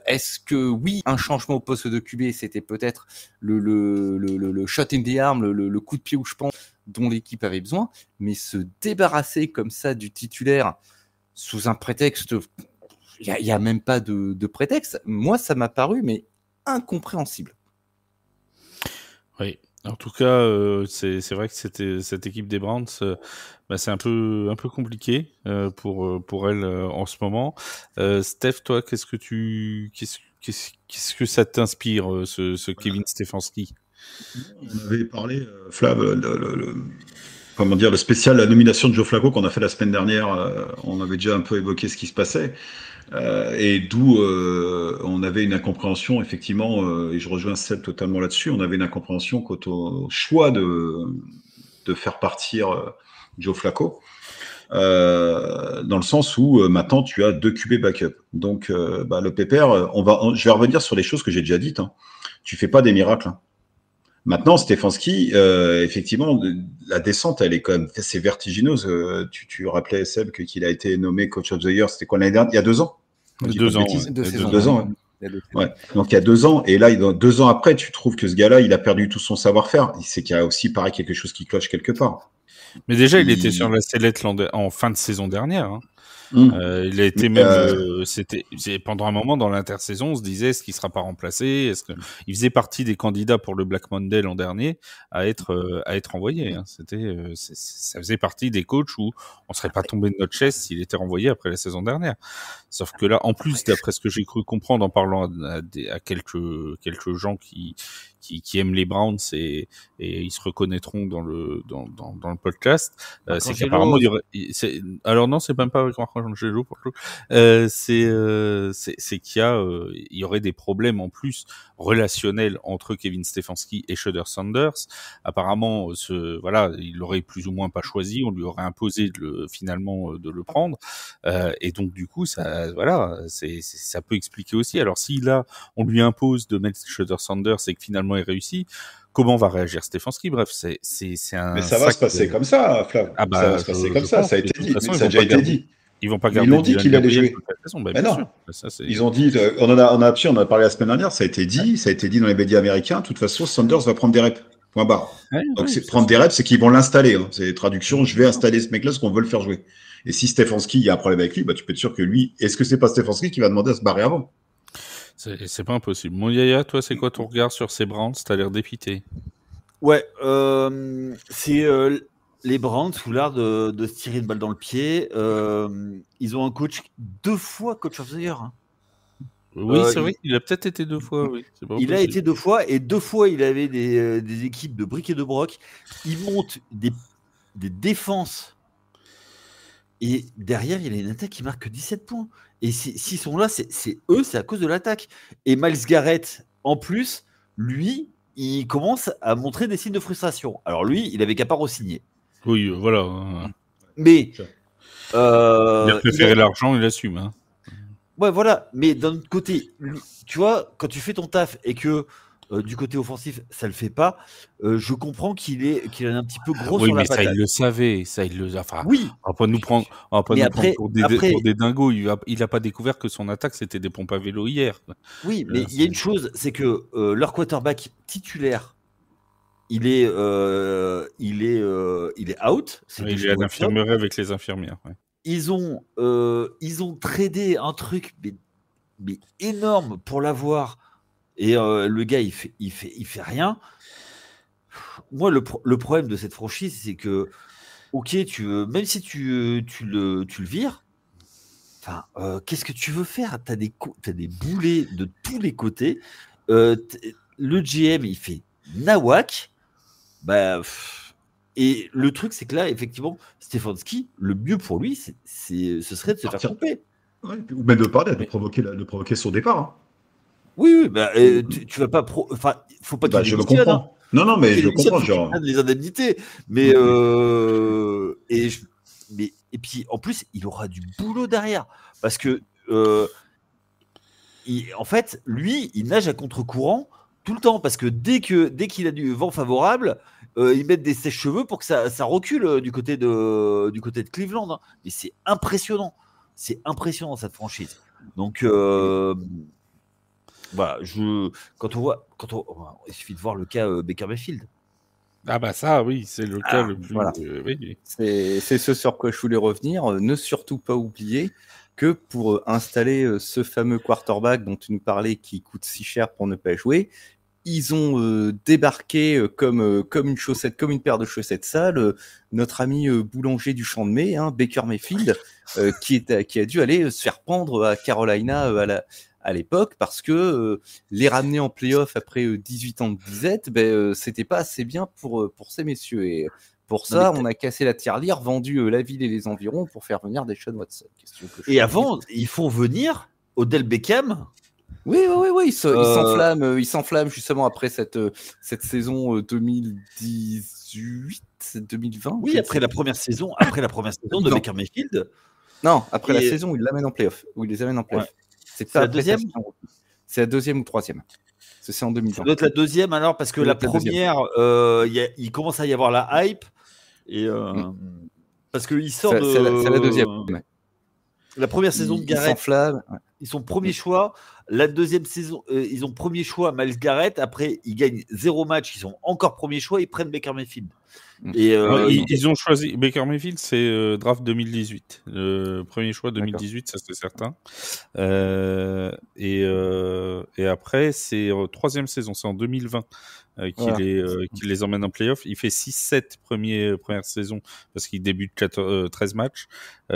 est-ce que oui, un changement au poste de QB, c'était peut-être le shot in the arm, le coup de pied où je pense dont l'équipe avait besoin, mais se débarrasser comme ça du titulaire sous un prétexte, il y a même pas de prétexte. Moi, ça m'a paru mais incompréhensible. Oui. En tout cas, c'est vrai que cette équipe des Browns, c'est un peu compliqué pour elle en ce moment. Steph, toi, qu'est-ce que ça t'inspire, ce Kevin Stefanski? On avait parlé, Flav, comment dire, le spécial, la nomination de Joe Flacco qu'on a fait la semaine dernière. On avait déjà un peu évoqué ce qui se passait. Et d'où on avait une incompréhension, effectivement, et je rejoins Seb totalement là-dessus, on avait une incompréhension quant au choix de faire partir Joe Flacco, dans le sens où maintenant tu as 2 QB backup. Donc le pépère, je vais revenir sur les choses que j'ai déjà dites. Hein. Tu fais pas des miracles. Hein. Maintenant, Stefanski, effectivement, la descente, elle est quand même assez vertigineuse. Tu rappelais, Seb, qu'il a été nommé Coach of the Year, c'était quoi l'année dernière? Il y a 2 ans. 2 ans. 2 ans. Ouais. Donc il y a 2 ans, et là, 2 ans après, tu trouves que ce gars-là, il a perdu tout son savoir-faire. C'est qu'il y a aussi, pareil, quelque chose qui cloche quelque part. Mais déjà, il était sur la sellette en fin de saison dernière. Hein. Il a été même, c'était pendant un moment dans l'intersaison, on se disait est-ce qu'il sera pas remplacé, est-ce que il faisait partie des candidats pour le Black Monday l'an dernier à être envoyé. Hein. Ça faisait partie des coachs où on serait pas tombé de notre chaise s'il était renvoyé après la saison dernière. Sauf que là, en plus, d'après ce que j'ai cru comprendre en parlant à quelques gens qui aiment les Browns et ils se reconnaîtront dans le podcast, c'est qu'apparemment il y aurait, alors non, c'est même pas avec Marc-Angelo pour le coup, c'est qu'il y aurait des problèmes en plus relationnels entre Kevin Stefanski et Shedeur Sanders. Apparemment, il l'aurait plus ou moins pas choisi, on lui aurait imposé finalement de le prendre, et donc du coup ça peut expliquer aussi. Alors si là on lui impose de mettre Shedeur Sanders et que finalement il réussit, comment va réagir Stefanski? Bref, c'est un. Mais ça va se passer comme ça, Flav. Ça va se passer comme ça. Ça a été dit. Ça a déjà été dit. Ils vont pas garder. Ils l'ont dit qu'il allait jouer. Mais non. Ils ont dit. On en a parlé la semaine dernière. Ça a été dit. Ça a été dit dans les médias américains. De toute façon, Sanders va prendre des reps. Point barre. Donc prendre des reps, c'est qu'ils vont l'installer. Hein. C'est traduction. Je vais installer ce mec-là, parce qu'on veut le faire jouer. Et si Stefanski, il y a un problème avec lui, tu peux être sûr que lui. Est-ce que c'est pas Stefanski qui va demander à se barrer avant? C'est pas impossible. Mon Yaya, toi, c'est quoi ton regard sur ces Browns? T'as l'air dépité. Ouais, c'est les Browns sous l'art de se tirer une balle dans le pied. Ils ont un coach 2 fois coach of the year. Hein. Oui, c'est vrai qu'il a peut-être été 2 fois. Oui. Il a été 2 fois et 2 fois il avait des équipes de briques et de broc. Il monte des défenses et derrière il y a une attaque qui marque que 17 points. Et s'ils sont là, c'est eux, c'est à cause de l'attaque. Et Myles Garrett, en plus, lui, il commence à montrer des signes de frustration. Alors lui, il avait qu'à pas re-signer. Oui, voilà. Mais il a préféré l'argent, il assume. Hein. Ouais, voilà. Mais d'un autre côté, tu vois, quand tu fais ton taf et que du côté offensif, ça le fait pas, je comprends qu'il est un petit peu gros sur la patate. Oui, mais ça, il le savait. Ça, il le... Enfin, oui. On va pas nous prendre, pour des dingos. Il a pas découvert que son attaque, c'était des pompes à vélo hier. Oui, mais il y a une chose, c'est que leur quarterback titulaire, il est out. Il est à l'infirmerie avec les infirmières. Ouais. Ils ont tradé un truc mais énorme pour l'avoir et le gars il fait rien. Moi le problème de cette franchise c'est que ok même si tu le vires, enfin qu'est-ce que tu veux faire? T'as des boulets de tous les côtés. Le GM il fait nawak. Bah et le truc, c'est que là, effectivement, Stefanski, le mieux pour lui, ce serait de se faire tromper. Ouais, ou même de parler, de provoquer son départ. Hein. Oui, bah, tu vas pas. Enfin, faut pas qu'il je le comprends. Hein. Non, mais je comprends. Genre... les indemnités. Mais, et puis, en plus, il aura du boulot derrière. Parce que, en fait, lui, il nage à contre-courant tout le temps. Parce que dès qu'il a du vent favorable, ils mettent des sèche-cheveux pour que ça recule du côté de Cleveland. Hein. Et c'est impressionnant. C'est impressionnant cette franchise. Donc voilà, quand on voit, il suffit de voir le cas Baker Mayfield. Ah bah ça, oui, c'est le cas le plus. Voilà. Oui. C'est ce sur quoi je voulais revenir. Ne surtout pas oublier que pour installer ce fameux quarterback dont tu nous parlais qui coûte si cher pour ne pas jouer. Ils ont débarqué comme une paire de chaussettes sales, notre ami boulanger du Champ de Mai, hein, Baker Mayfield, qui a dû aller se faire prendre à Carolina à l'époque parce que les ramener en playoff après 18 ans de disette, c'était pas assez bien pour ces messieurs. Et pour ça, on a cassé la tirelire, vendu la ville et les environs pour faire venir Deshaun Watson. Et avant, ils font venir Odell Beckham. Oui, il s'enflamme justement après cette saison 2018-2020. Oui, après la première saison de Baker Mayfield. Non, après la saison où il l'amène en playoff, où il les amène en playoff. Ouais. C'est la deuxième. C'est la deuxième ou troisième. C'est en 2020. Ça doit être la deuxième alors parce que la première, il commence à y avoir la hype et parce qu'il sort de. C'est la deuxième. La première saison de Garrett. Ils s'enflamment. Ouais. Ils sont premier choix. La deuxième saison, ils ont premier choix Myles Garrett. Après, ils gagnent 0 match. Ils sont encore premier choix. Ils prennent Baker Mayfield. Et ils ont choisi Baker Mayfield, c'est draft 2018. Le premier choix 2018, ça c'est certain. Et après, c'est troisième saison, c'est en 2020 qu'il les emmène en playoff. Il fait 6-7 première saison parce qu'il débute 13 matchs.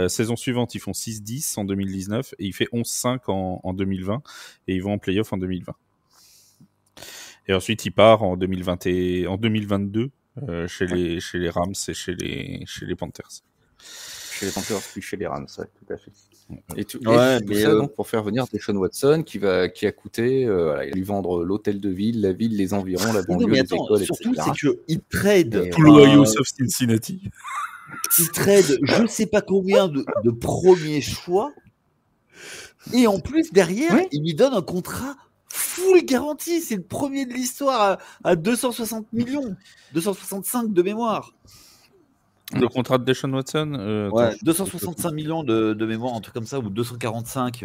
Saison suivante, ils font 6-10 en 2019 et il fait 11-5 en 2020 et ils vont en playoff en 2020. Et ensuite, il part en 2022 chez les Rams et chez les Panthers. Chez les Panthers, puis chez les Rams, ouais, tout à fait. Et tout ça donc, pour faire venir Deshaun Watson qui a coûté, il a lui vendre l'hôtel de ville, la ville, les environs, la banlieue, les écoles, surtout, etc. Surtout, c'est qu'il trade tout l'Ohio sauf Cincinnati. Il trade je ne sais pas combien de premiers choix et en plus, derrière, il lui donne un contrat full garantie. C'est le premier de l'histoire à 260 millions, 265 de mémoire. Le contrat de Deshaun Watson 265 millions de mémoire, un truc comme ça, ou 245.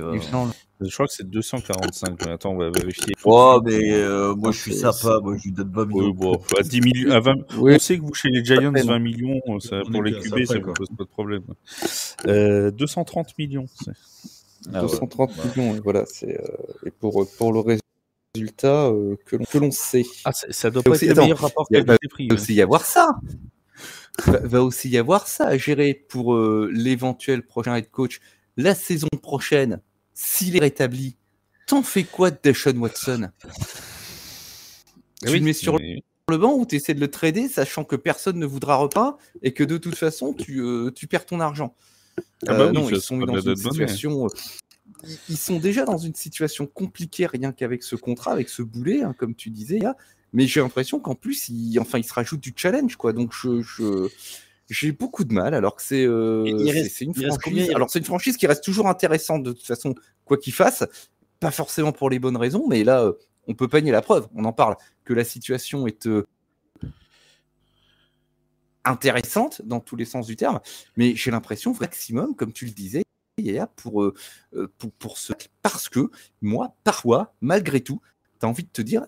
Je crois que c'est 245. Mais attends, on va vérifier. Oh, mais moi je suis sympa, moi je lui donne 20 millions. Bon, à 10 millions, à 20... On sait que vous, chez les Giants, 20 millions, ça, pour les QB, ça ne vous pose pas de problème. 230 millions. 230 millions, et voilà. Et pour le résultat que l'on sait. Ah, ça doit pas être le meilleur rapport qualité-prix. Il va aussi y avoir ça. Va aussi y avoir ça à gérer pour l'éventuel prochain head coach. La saison prochaine, s'il est rétabli, t'en fais quoi de Deshaun Watson? Tu le mets sur le banc ou tu essaies de le trader, sachant que personne ne voudra repas et que de toute façon, tu perds ton argent. Non, ils sont dans une situation... Ils sont déjà dans une situation compliquée, rien qu'avec ce contrat, avec ce boulet, hein, comme tu disais, là. Mais j'ai l'impression qu'en plus, il se rajoute du challenge, quoi. Donc, j'ai beaucoup de mal, alors que c'est une franchise. Alors, c'est une franchise qui reste toujours intéressante de toute façon, quoi qu'il fasse. Pas forcément pour les bonnes raisons, mais là, on peut pas nier la preuve. On en parle que la situation est intéressante dans tous les sens du terme, mais j'ai l'impression maximum, comme tu le disais, pour parce que moi, parfois, malgré tout, tu as envie de te dire,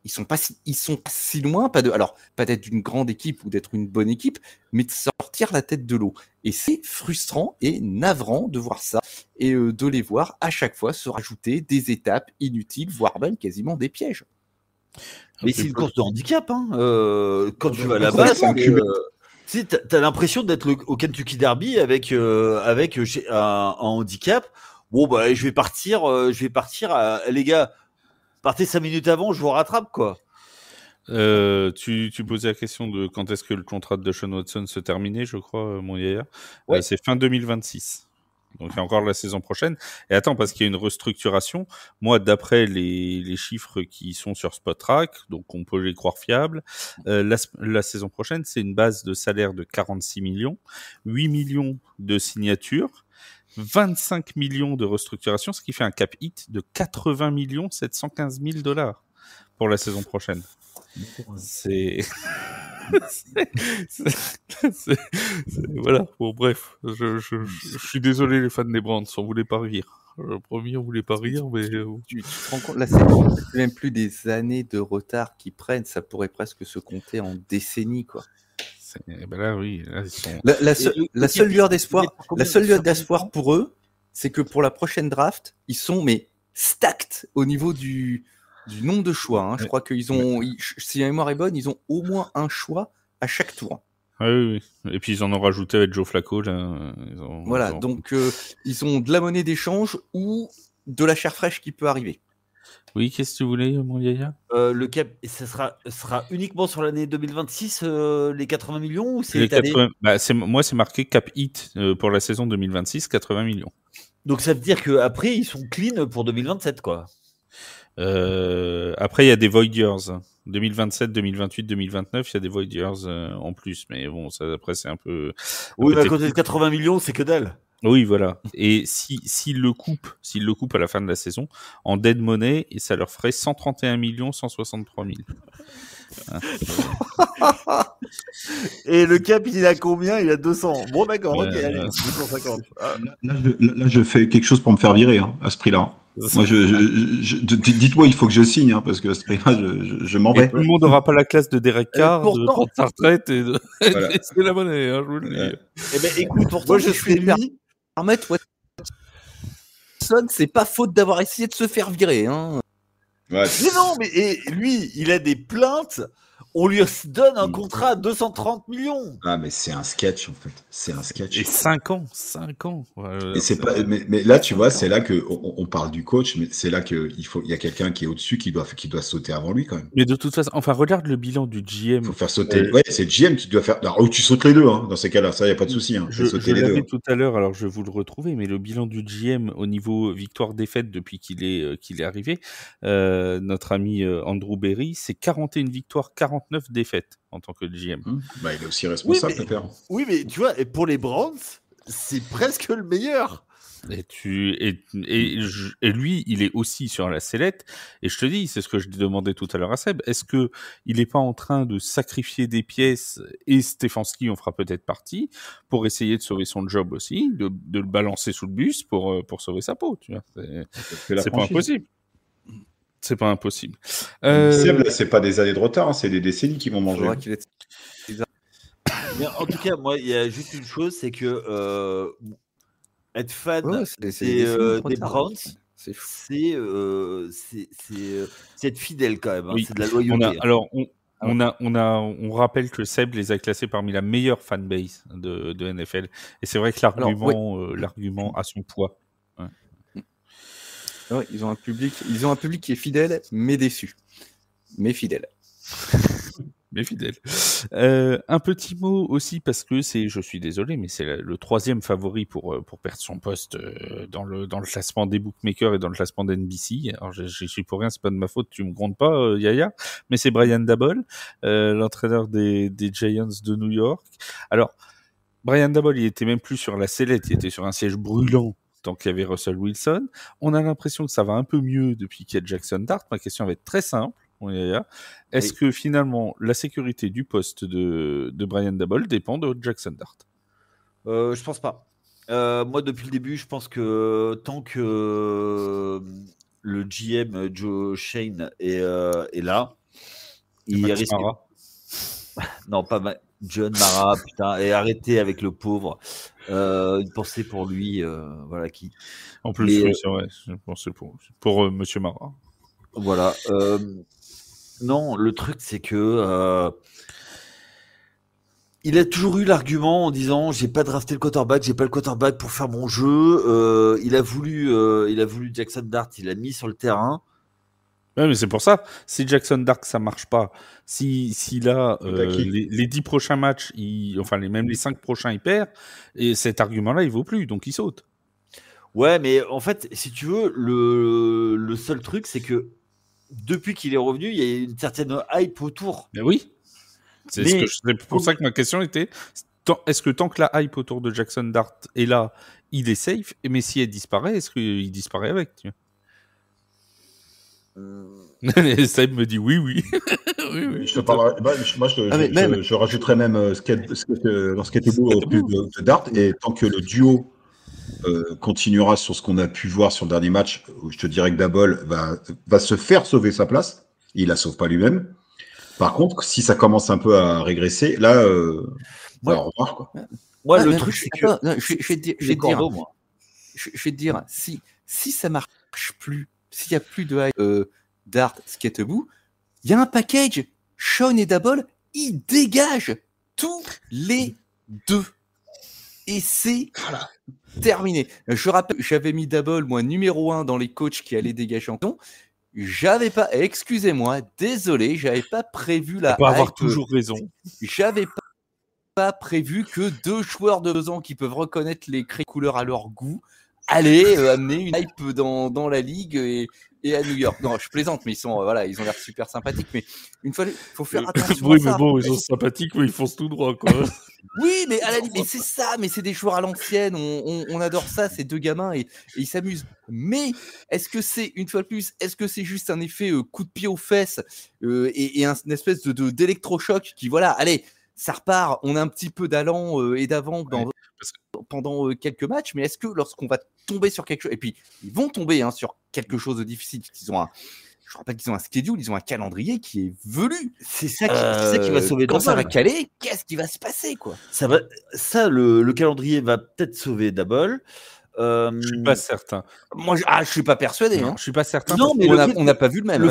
ils sont pas si loin, alors pas d'être d'une grande équipe ou d'être une bonne équipe, mais de sortir la tête de l'eau. Et c'est frustrant et navrant de voir ça et de les voir à chaque fois se rajouter des étapes inutiles, voire même quasiment des pièges. Mais c'est une course de handicap, hein. Quand tu vas là-bas, tu as l'impression d'être au Kentucky Derby avec un handicap. Bon, bah, je vais partir. Les gars, partez 5 minutes avant, je vous rattrape, quoi. Tu posais la question de quand est-ce que le contrat de Deshaun Watson se terminait, je crois, mon Yaya. Ouais. C'est fin 2026. Donc, il y a encore la saison prochaine. Et attends, parce qu'il y a une restructuration. Moi, d'après les chiffres qui sont sur Spotrac, donc on peut les croire fiables, la saison prochaine, c'est une base de salaire de 46 millions, 8 millions de signatures, 25 millions de restructuration, ce qui fait un cap hit de 80 millions 715 000 dollars pour la saison prochaine. C'est... Voilà, bon bref, je suis désolé les fans des Brands, on voulait pas rire. Promis, on voulait pas rire, mais... Tu te rends compte, là c'est même plus des années de retard qu'ils prennent, ça pourrait presque se compter en décennies, quoi. Ben là, oui, là, ils sont... La seule lueur d'espoir pour eux, c'est que pour la prochaine draft, ils sont stacked au niveau du nombre de choix. Hein. Je crois qu'ils ont, si la mémoire est bonne, ils ont au moins un choix à chaque tour. Oui. Et puis ils en ont rajouté avec Joe Flacco. Là. Donc ils ont de la monnaie d'échange ou de la chair fraîche qui peut arriver. Oui, qu'est-ce que tu voulais, mon Yaya? Le cap, ça sera uniquement sur l'année 2026, les 80 millions ou c'est étalé? Moi, c'est marqué cap hit pour la saison 2026, 80 millions. Donc ça veut dire qu'après, ils sont clean pour 2027, quoi. Après, il y a des voiders. 2027, 2028, 2029, il y a des voiders en plus. Mais bon, ça, après, c'est un peu... Oui, mais à côté de 80 millions, c'est que dalle. Oui, voilà. Et s'ils le coupent à la fin de la saison, en dead money, et ça leur ferait 131 163 000. Et le cap, il a combien? Il a 200. Bon, d'accord, ok, allez, 250. Là, je fais quelque chose pour me faire virer à ce prix-là. Moi, dites-moi, il faut que je signe, parce que à ce prix-là, je m'en vais. Et tout le monde n'aura pas la classe de Derek Carr, de prendre sa retraite et de laisser la monnaie, je vous le dis. Eh ben, écoute, pourtant, moi, je suis lui. Permettre Watson, c'est pas faute d'avoir essayé de se faire virer. Hein. Ouais. Mais non, mais lui, il a des plaintes. On lui donne un contrat à 230 millions. Ah, mais c'est un sketch, en fait. C'est un sketch. Et 5 ans. Et c'est pas, mais là, tu vois, c'est là qu'on parle du coach, mais c'est là qu'il y a quelqu'un qui est au-dessus qui doit sauter avant lui, quand même. Mais de toute façon, regarde le bilan du GM. Il faut faire sauter. Ouais, c'est le GM qui doit faire. Alors, tu sautes les deux, dans ces cas-là. Ça, il n'y a pas de souci. Je l'avais tout à l'heure, alors je vais vous le retrouver, mais le bilan du GM au niveau victoire-défaite depuis qu'il est arrivé, notre ami Andrew Berry, c'est 41 victoires, 49 défaites en tant que GM. Il est aussi responsable, oui, mais tu vois, et pour les Browns, c'est presque le meilleur. Et lui, il est aussi sur la sellette. Et je te dis, c'est ce que je demandais tout à l'heure à Seb. Est-ce que il est pas en train de sacrifier des pièces, et Stefanski en fera peut-être partie, pour essayer de sauver son job aussi, de le balancer sous le bus pour sauver sa peau, tu vois. C'est pas impossible. C'est pas impossible. Seb, là, c'est pas des années de retard, c'est des décennies qui vont manger. Mais en tout cas, moi, il y a juste une chose, c'est que être fan Ouais, c'est des décennies trop des tard. Browns, C'est fou. c'est être fidèle quand même. Hein. Oui. C'est de la loyauté. On rappelle que Seb les a classés parmi la meilleure fanbase de NFL. Et c'est vrai que l'argument a son poids. Ouais. Ouais, ils ont un public qui est fidèle, mais déçu. Mais fidèle. Mais fidèle. Un petit mot aussi parce que je suis désolé, mais c'est le troisième favori pour perdre son poste dans le classement des bookmakers et dans le classement d'NBC. Alors j'y suis pour rien, c'est pas de ma faute, tu me grondes pas, Yaya, mais c'est Brian Daboll, l'entraîneur des Giants de New York. Alors Brian Daboll, il était même plus sur la sellette, il était sur un siège brûlant tant qu'il y avait Russell Wilson. On a l'impression que ça va un peu mieux depuis qu'il y a Jackson Dart. Ma question va être très simple. Est-ce que finalement la sécurité du poste de Brian Daboll dépend de Jackson Dart? Je pense pas. Moi, depuis le début, je pense que tant que le GM Joe Shane est là, il risque. Non, pas John Mara, putain, et arrêtez avec le pauvre. Une pensée pour lui, voilà qui. En plus, oui, c'est vrai. Je pensais pour Monsieur Mara. Voilà. Non, le truc, c'est que il a toujours eu l'argument en disant j'ai pas drafté le quarterback, j'ai pas le quarterback pour faire mon jeu. Il a voulu Jackson Dart, il l'a mis sur le terrain. Ouais, mais c'est pour ça. Si Jackson Dart ça marche pas, si là les 10 prochains matchs, même les 5 prochains il perd, et cet argument-là il vaut plus, donc il saute. Ouais, mais en fait, si tu veux, le seul truc, c'est que depuis qu'il est revenu, il y a une certaine hype autour. Mais oui. C'est pour ça que ma question était est-ce que tant que la hype autour de Jackson Dart est là, il est safe, mais si elle disparaît, est-ce qu'il disparaît avec Seb me dit oui. Oui. Je te parlerai. Je rajouterais même Skateboard au plus de Dart, et tant que le duo continuera sur ce qu'on a pu voir sur le dernier match, où je te dirais que Daboll va se faire sauver sa place. Il la sauve pas lui-même. Par contre, si ça commence un peu à régresser, là, au revoir, quoi. Moi, le truc, c'est que je vais te dire, si ça marche plus, s'il y a plus de Dart, Skateboard, il y a un package. Sean et Daboll, ils dégagent tous les deux. Et c'est terminé. Je rappelle, j'avais mis Daboll, moi, numéro 1 dans les coachs qui allaient dégager en ton. J'avais pas, excusez-moi, désolé, j'avais pas prévu la hype. Avoir toujours raison. J'avais pas prévu que 2 joueurs de 2 ans qui peuvent reconnaître les couleurs à leur goût allaient amener une hype dans la ligue et à New York. Non, je plaisante, mais ils ont l'air super sympathiques. Mais une fois, il faut faire attention à ça. Oui, mais bon, ils sont sympathiques, mais ils foncent tout droit, quoi. Oui, mais à la limite, c'est ça, mais c'est des joueurs à l'ancienne, on adore ça, ces deux gamins, et ils s'amusent. Mais est-ce que c'est, une fois de plus, est-ce que c'est juste un effet coup de pied aux fesses et une espèce d'électrochoc qui, voilà, allez, ça repart, on a un petit peu d'allant et d'avant pendant quelques matchs, mais est-ce que lorsqu'on va tomber sur quelque chose, et puis ils vont tomber sur quelque chose de difficile, je rappelle qu'ils ont un schedule, ils ont un calendrier qui est velu. C'est ça qui va sauver Quand Daboll. ça va caler, qu'est-ce qui va se passer, quoi? Le calendrier va peut-être sauver Daboll. Je suis pas certain. Moi, je suis pas persuadé. Non, je suis pas certain. Non, mais on n'a pas vu le même.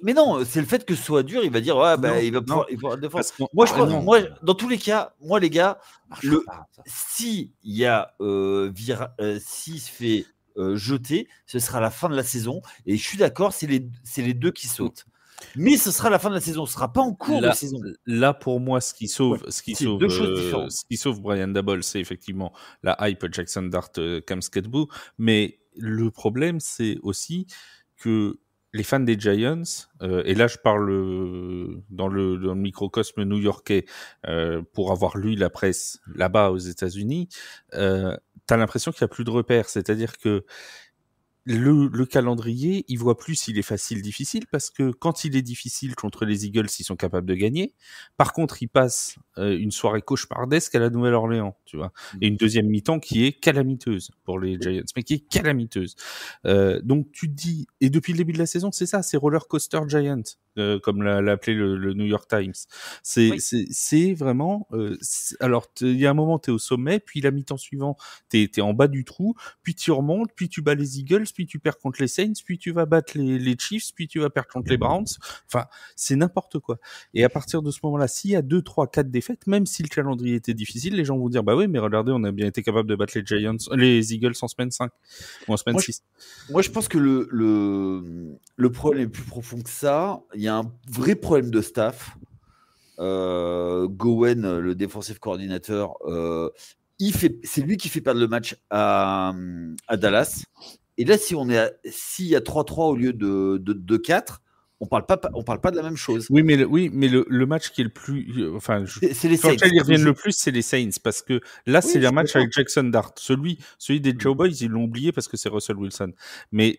Mais non, c'est le fait que ce soit dur. Il va dire il va pouvoir défendre. Moi, dans tous les cas, moi les gars, si il y a s'il se fait jeter, ce sera la fin de la saison. Et je suis d'accord, c'est les deux qui sautent. Mais ce sera la fin de la saison, ce sera pas en cours de saison. Là, pour moi, ce qui sauve Brian Daboll, c'est effectivement la hype Jackson Dart, Cam Skateboard. Mais le problème, c'est aussi que les fans des Giants, et là je parle dans le microcosme new-yorkais, pour avoir lu la presse là-bas aux États-Unis, t'as l'impression qu'il n'y a plus de repères. C'est-à-dire que le calendrier, il voit plus s'il est facile, difficile, parce que quand il est difficile contre les Eagles, ils sont capables de gagner. Par contre, ils passent une soirée cauchemardesque à la Nouvelle-Orléans, tu vois, et une deuxième mi-temps qui est calamiteuse pour les Giants, mais qui est calamiteuse. Donc tu te dis, et depuis le début de la saison, c'est ça, c'est roller coaster Giant, comme l'a appelé le New York Times. C'est vraiment, alors il y a un moment t'es au sommet, puis la mi-temps suivant t'es en bas du trou, puis tu remontes, puis tu bats les Eagles, puis tu perds contre les Saints, puis tu vas battre les Chiefs, puis tu vas perdre contre les Browns. Enfin, c'est n'importe quoi. Et à partir de ce moment-là, s'il y a 2, 3, 4 défaites, même si le calendrier était difficile, les gens vont dire, bah oui, mais regardez, on a bien été capable de battre les Eagles en semaine 5 ou en semaine 6. Moi, je pense que le problème est plus profond que ça. Il y a un vrai problème de staff. Gowen, le défensif coordinateur, c'est lui qui fait perdre le match à Dallas. Et là, s'il y a 3-3 au lieu de 4, on parle pas de la même chose. Oui, mais le match qui est le plus, enfin, c'est les Saints. Quand ils reviennent le plus, c'est les Saints, parce que là, c'est un match avec Jackson Dart. Celui des Cowboys, ils l'ont oublié parce que c'est Russell Wilson. Mais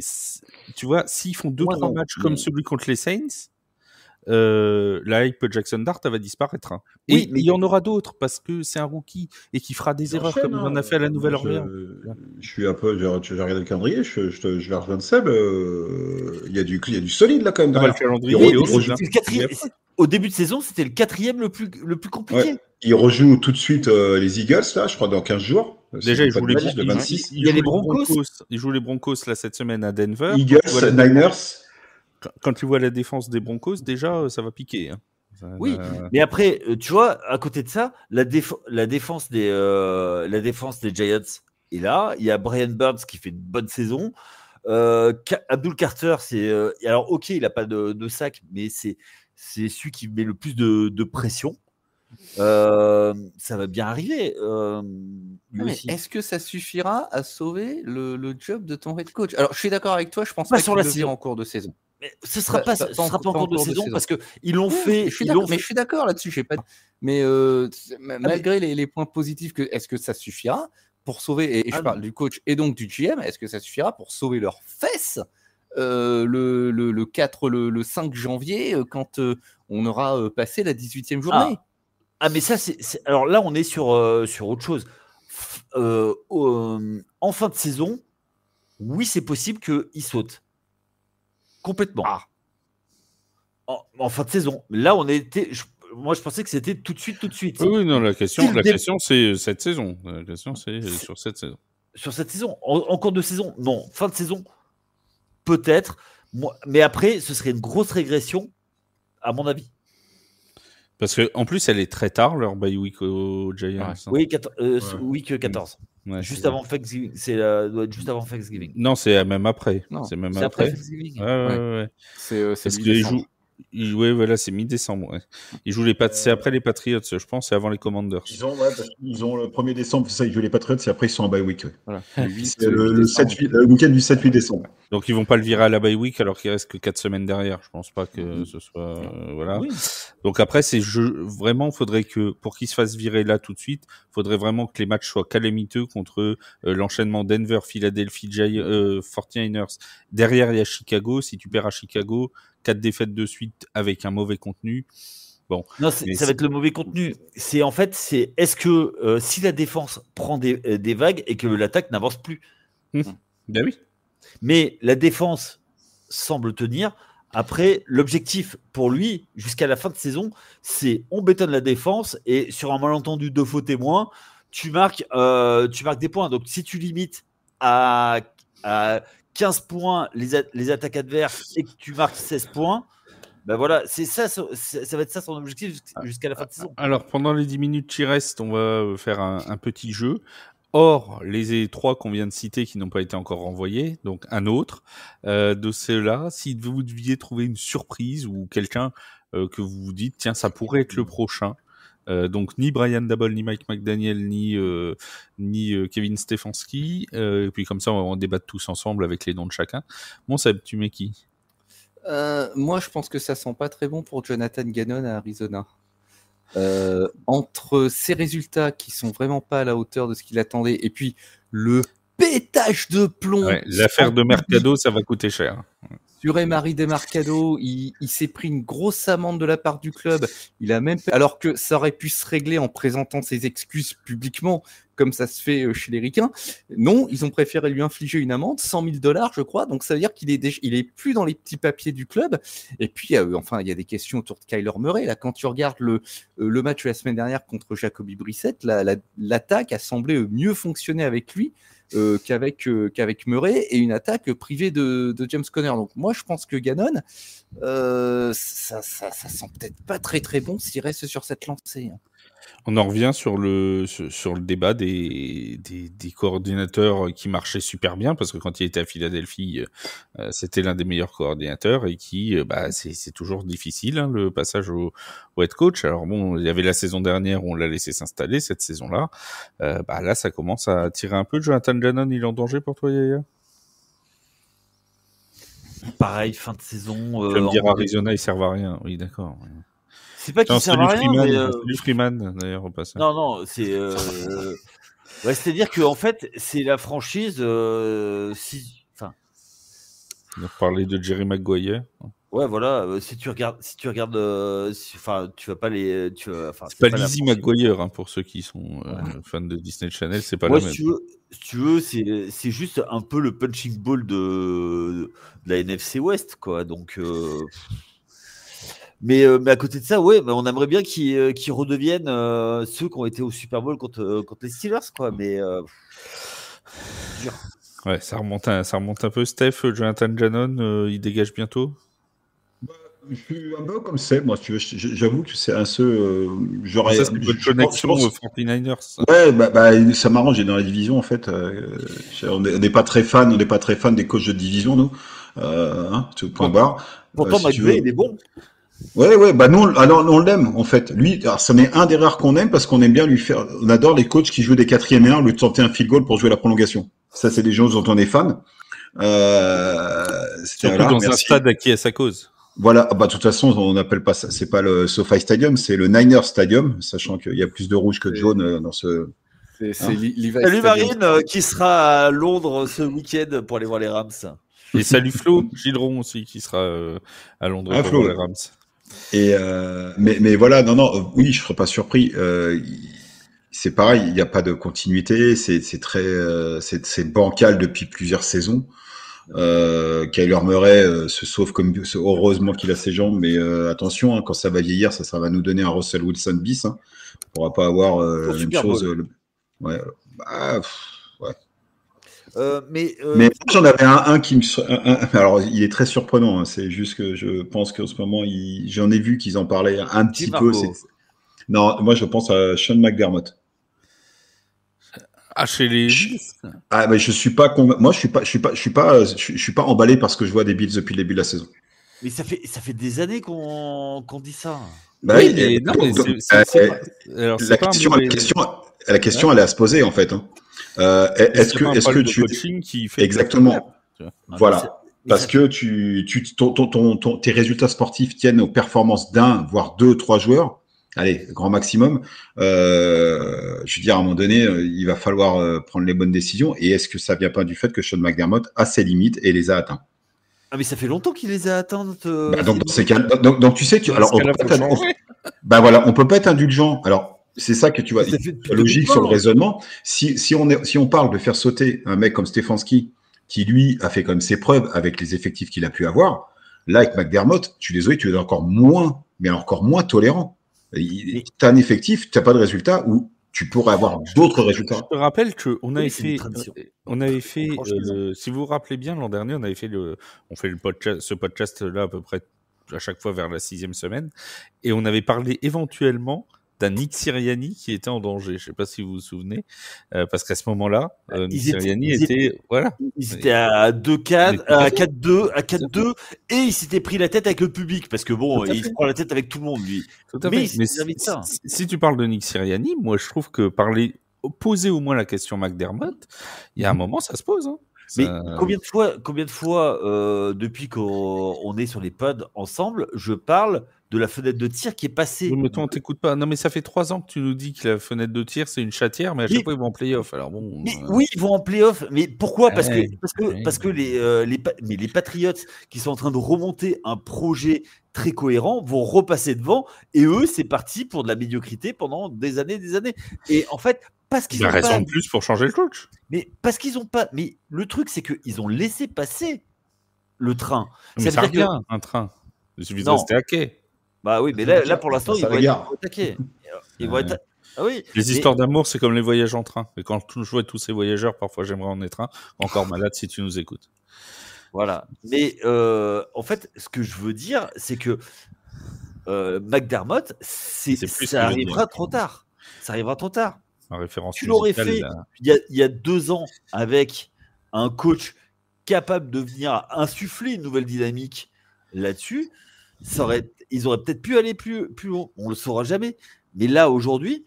tu vois, s'ils font 2-3 matchs comme celui contre les Saints, la hype Jackson Dart va disparaître. Hein. Et mais il y en aura d'autres parce que c'est un rookie et qui fera des erreurs comme il en a fait à la Nouvelle-Orléans. Je suis un peu, j'ai regardé le calendrier, je vais rejoindre Seb. Il y a du solide là quand même. Le calendrier, au début de saison, c'était le 4e le plus compliqué. Ouais. Ils rejouent tout de suite les Eagles là, je crois dans 15 jours. Déjà, ils jouent les le 26. Il y a les Broncos. Ils jouent les Broncos là cette semaine à Denver. Eagles, Niners. Quand tu vois la défense des Broncos, déjà, ça va piquer. Hein. Oui, mais après, tu vois, à côté de ça, la défense des Giants est là. Il y a Brian Burns qui fait une bonne saison. Abdul Carter, alors ok, il n'a pas de sac, mais c'est celui qui met le plus de pression. Ça va bien arriver. Est-ce que ça suffira à sauver le job de ton head coach? Alors, je suis d'accord avec toi, je pense pas pas sur qu'il la le vire en cours de saison. Mais ce sera pas en cours de saison parce que ils l'ont fait. Mais je suis d'accord là-dessus. Mais malgré les points positifs, est-ce que ça suffira pour sauver? Et je parle du coach et donc du GM. Est-ce que ça suffira pour sauver leurs fesses le 4, le 5 janvier quand on aura passé la 18e journée? Ah mais ça alors là on est sur autre chose. En fin de saison, oui c'est possible qu'ils sautent. Complètement. En fin de saison. Là, moi, je pensais que c'était tout de suite. Oui, non, la question, c'est cette saison. La question, c'est sur cette saison. Sur cette saison. En cours de saison, non. Fin de saison, peut-être. Mais après, ce serait une grosse régression, à mon avis. Parce qu'en plus, elle est très tard, leur bye week aux Giants. Oui, week 14. Ouais, juste avant Thanksgiving. Doit être juste avant Thanksgiving. Non, c'est même après. Non, c'est même après. Thanksgiving. Ouais. C'est parce qu'ils jouent. Voilà, c'est mi-décembre. Ouais. Ils jouent c'est après les Patriots, je pense, et avant les Commanders. Ils ont le 1er décembre, ça, ils jouent les Patriots, et après ils sont en bye week. Ouais. Voilà. C'est le week-end du 7-8 décembre. Donc ils vont pas le virer à la bye week alors qu'il reste que 4 semaines derrière. Je pense pas que ce soit voilà. Oui. Donc après vraiment faudrait que pour qu'il se fasse virer là tout de suite, faudrait vraiment que les matchs soient calamiteux contre l'enchaînement Denver, Philadelphie, 49ers. Derrière il y a Chicago. Si tu perds à Chicago, 4 défaites de suite avec un mauvais contenu. Bon. Non, ça va être le mauvais contenu. Est-ce que si la défense prend des vagues et que l'attaque n'avance plus. Ben oui. Mais la défense semble tenir. Après, l'objectif pour lui, jusqu'à la fin de saison, c'est on bétonne la défense et sur un malentendu de faux témoins, tu marques des points. Donc, si tu limites à 15 points les attaques adverses et que tu marques 16 points, ben voilà, c'est ça va être ça son objectif jusqu'à la fin de saison. Alors, pendant les 10 minutes qui restent, on va faire un petit jeu. Or, les 3 qu'on vient de citer qui n'ont pas été encore renvoyés, donc un autre, de ceux-là, si vous deviez trouver une surprise ou quelqu'un que vous vous dites, tiens, ça pourrait être le prochain, donc ni Brian Daboll, ni Mike McDaniel, ni Kevin Stefanski, et puis comme ça, on va en débattre tous ensemble avec les noms de chacun. Bon, Seb, tu mets qui ? Moi, je pense que ça sent pas très bon pour Jonathan Gannon à Arizona. Entre ces résultats qui sont vraiment pas à la hauteur de ce qu'il attendait et puis le pétage de plomb. Ouais, l'affaire de Mercado, ça va coûter cher. Sur Emery Demercado, il s'est pris une grosse amende de la part du club. Il a même, alors que ça aurait pu se régler en présentant ses excuses publiquement, comme ça se fait chez les Ricains. Non, ils ont préféré lui infliger une amende, $100,000, je crois. Donc ça veut dire qu'il est plus dans les petits papiers du club. Et puis, enfin, il y a des questions autour de Kyler Murray. Là, quand tu regardes le match de la semaine dernière contre Jacoby Brissett, l'attaque a semblé mieux fonctionner avec lui qu'avec Murray, et une attaque privée de James Conner. Donc moi je pense que Gannon, ça sent peut-être pas très très bon s'il reste sur cette lancée. On en revient sur le débat des coordinateurs qui marchaient super bien, parce que quand il était à Philadelphie, c'était l'un des meilleurs coordinateurs, et qui, c'est toujours difficile, hein, le passage au head coach. Alors bon, il y avait la saison dernière où on l'a laissé s'installer, cette saison-là. Là, ça commence à tirer un peu. Jonathan Gannon, il est en danger pour toi, Yaya? Pareil, fin de saison. Tu vas me dire Arizona, ils servent à rien. Oui, d'accord. Ouais. C'est pas qu'il sert à rien, Freeman, mais salut Freeman, d'ailleurs, au passage. Non, c'est c'est-à-dire que en fait, c'est la franchise. On va parler de Jerry Maguire. Ouais, voilà. Si tu regardes, tu vas pas les. C'est pas Lizzie McGuire, hein, pour ceux qui sont fans de Disney Channel, c'est pas la même. Si tu veux, c'est juste un peu le punching ball de la NFC West, quoi. Donc. Mais à côté de ça, on aimerait bien qu'ils redeviennent ceux qui ont été au Super Bowl contre les Steelers, quoi. Mais dur. Ouais, ça remonte un peu. Steph, Jonathan Gannon, il dégage bientôt. Je suis un peu comme c'est, moi, si tu veux, j'avoue que c'est un ceux. J'aurais. Ça, c'est une connexion aux 49ers. Ça. Ouais, ça m'arrange. J'ai dans la division, en fait. On n'est pas très fan des coachs de division, nous. Point barre. Pourtant, McVay, il est bon. Ouais, nous, on l'aime, en fait. Lui, alors, ça n'est un des rares qu'on aime parce qu'on aime bien lui faire. On adore les coachs qui jouent des 4e et 1 au lieu de tenter un field goal pour jouer la prolongation. Ça, c'est des gens dont on est fan. Surtout dans un stade à qui est sa cause. Voilà, de toute façon, on n'appelle pas ça, c'est pas le SoFi Stadium, c'est le Niners Stadium, sachant qu'il y a plus de rouge que de jaune dans ce. Salut Marine, qui sera à Londres ce week-end pour aller voir les Rams. Et salut Flo Gildron aussi, qui sera à Londres pour voir les Rams. Et mais voilà, oui, je serais pas surpris. C'est pareil, il n'y a pas de continuité, c'est bancal depuis plusieurs saisons. Kyler Murray se sauve heureusement qu'il a ses jambes, mais attention, hein, quand ça va vieillir, ça va nous donner un Russell Wilson bis. Hein. On pourra pas avoir la même chose. Ouais. Mais j'en avais un qui me. Alors, il est très surprenant. Hein, c'est juste que je pense qu'en ce moment, j'en ai vu qu'ils en parlaient un petit peu. Non, moi, je pense à Sean McDermott. Ah, chez les Bills. Mais je suis pas moi je suis pas emballé parce que je vois des Bills depuis le début de la saison. Mais ça fait des années qu'on dit ça. La question elle est à se poser en fait. Hein. Est-ce que tu coaching qui fait exactement voilà parce que tes résultats sportifs tiennent aux performances d'un voire 2-3 joueurs. Allez, grand maximum. Je veux dire, à un moment donné, il va falloir prendre les bonnes décisions. Et est-ce que ça vient pas du fait que Sean McDermott a ses limites et les a atteints? Ah, mais ça fait longtemps qu'il les a atteintes. Donc dans ces cas, donc tu sais que alors on peut pas être indulgent. Alors c'est ça que tu vois, logique sur le raisonnement. Si on parle de faire sauter un mec comme Stefanski, qui lui a fait quand même ses preuves avec les effectifs qu'il a pu avoir, là avec McDermott, tu es encore moins tolérant. Tu as un effectif, tu n'as pas de résultat ou tu pourrais avoir d'autres résultats. Je te rappelle qu'on avait fait, si vous vous rappelez bien, l'an dernier, on fait ce podcast-là à peu près à chaque fois vers la 6e semaine, et on avait parlé éventuellement d'un Nick Sirianni qui était en danger. Je ne sais pas si vous vous souvenez, parce qu'à ce moment-là, Nick Sirianni était voilà. Ils étaient à 2-4, à 4-2, à 4-2, et il s'était pris la tête avec le public, parce que bon, il se prend la tête avec tout le monde, lui. Mais si tu parles de Nick Sirianni, moi je trouve que poser au moins la question McDermott, il y a un moment, ça se pose. Hein. Mais combien de fois depuis qu'on est sur les pods ensemble, je parle de la fenêtre de tir qui est passée. Oui, mais toi, on t'écoute pas. Non, mais ça fait 3 ans que tu nous dis que la fenêtre de tir, c'est une chatière, mais à chaque fois, ils vont en play-off. Alors bon. Mais oui, ils vont en play-off. Mais pourquoi? Parce Ouais, que les Patriots qui sont en train de remonter un projet très cohérent vont repasser devant. Et eux, c'est parti pour de la médiocrité pendant des années, des années. Et en fait, parce qu'ils Bah, ont raison pas. de plus pour changer le coach. Mais parce qu'ils ont pas. Mais le truc, c'est qu'ils ont laissé passer le train. Mais ça veut dire revient, un train. Il suffit de Non. rester hacké. Bah oui, mais là pour l'instant, Ça, ils ça vont la gare. être attaqués. Ils vont être. Ah oui. Les mais- histoires d'amour, c'est comme les voyages en train. Et quand je vois tous ces voyageurs, parfois j'aimerais en être un. Encore malade si tu nous écoutes. Voilà. Mais en fait, ce que je veux dire, c'est que McDermott, C'est plus ce que ça je arrivera dis. trop tard. Ça arrivera trop tard. Ma référence Tu l'aurais musicale, fait là. il y a 2 ans avec un coach capable de venir insuffler une nouvelle dynamique là-dessus. Ils auraient peut-être pu aller plus haut. On le saura jamais. Mais là, aujourd'hui,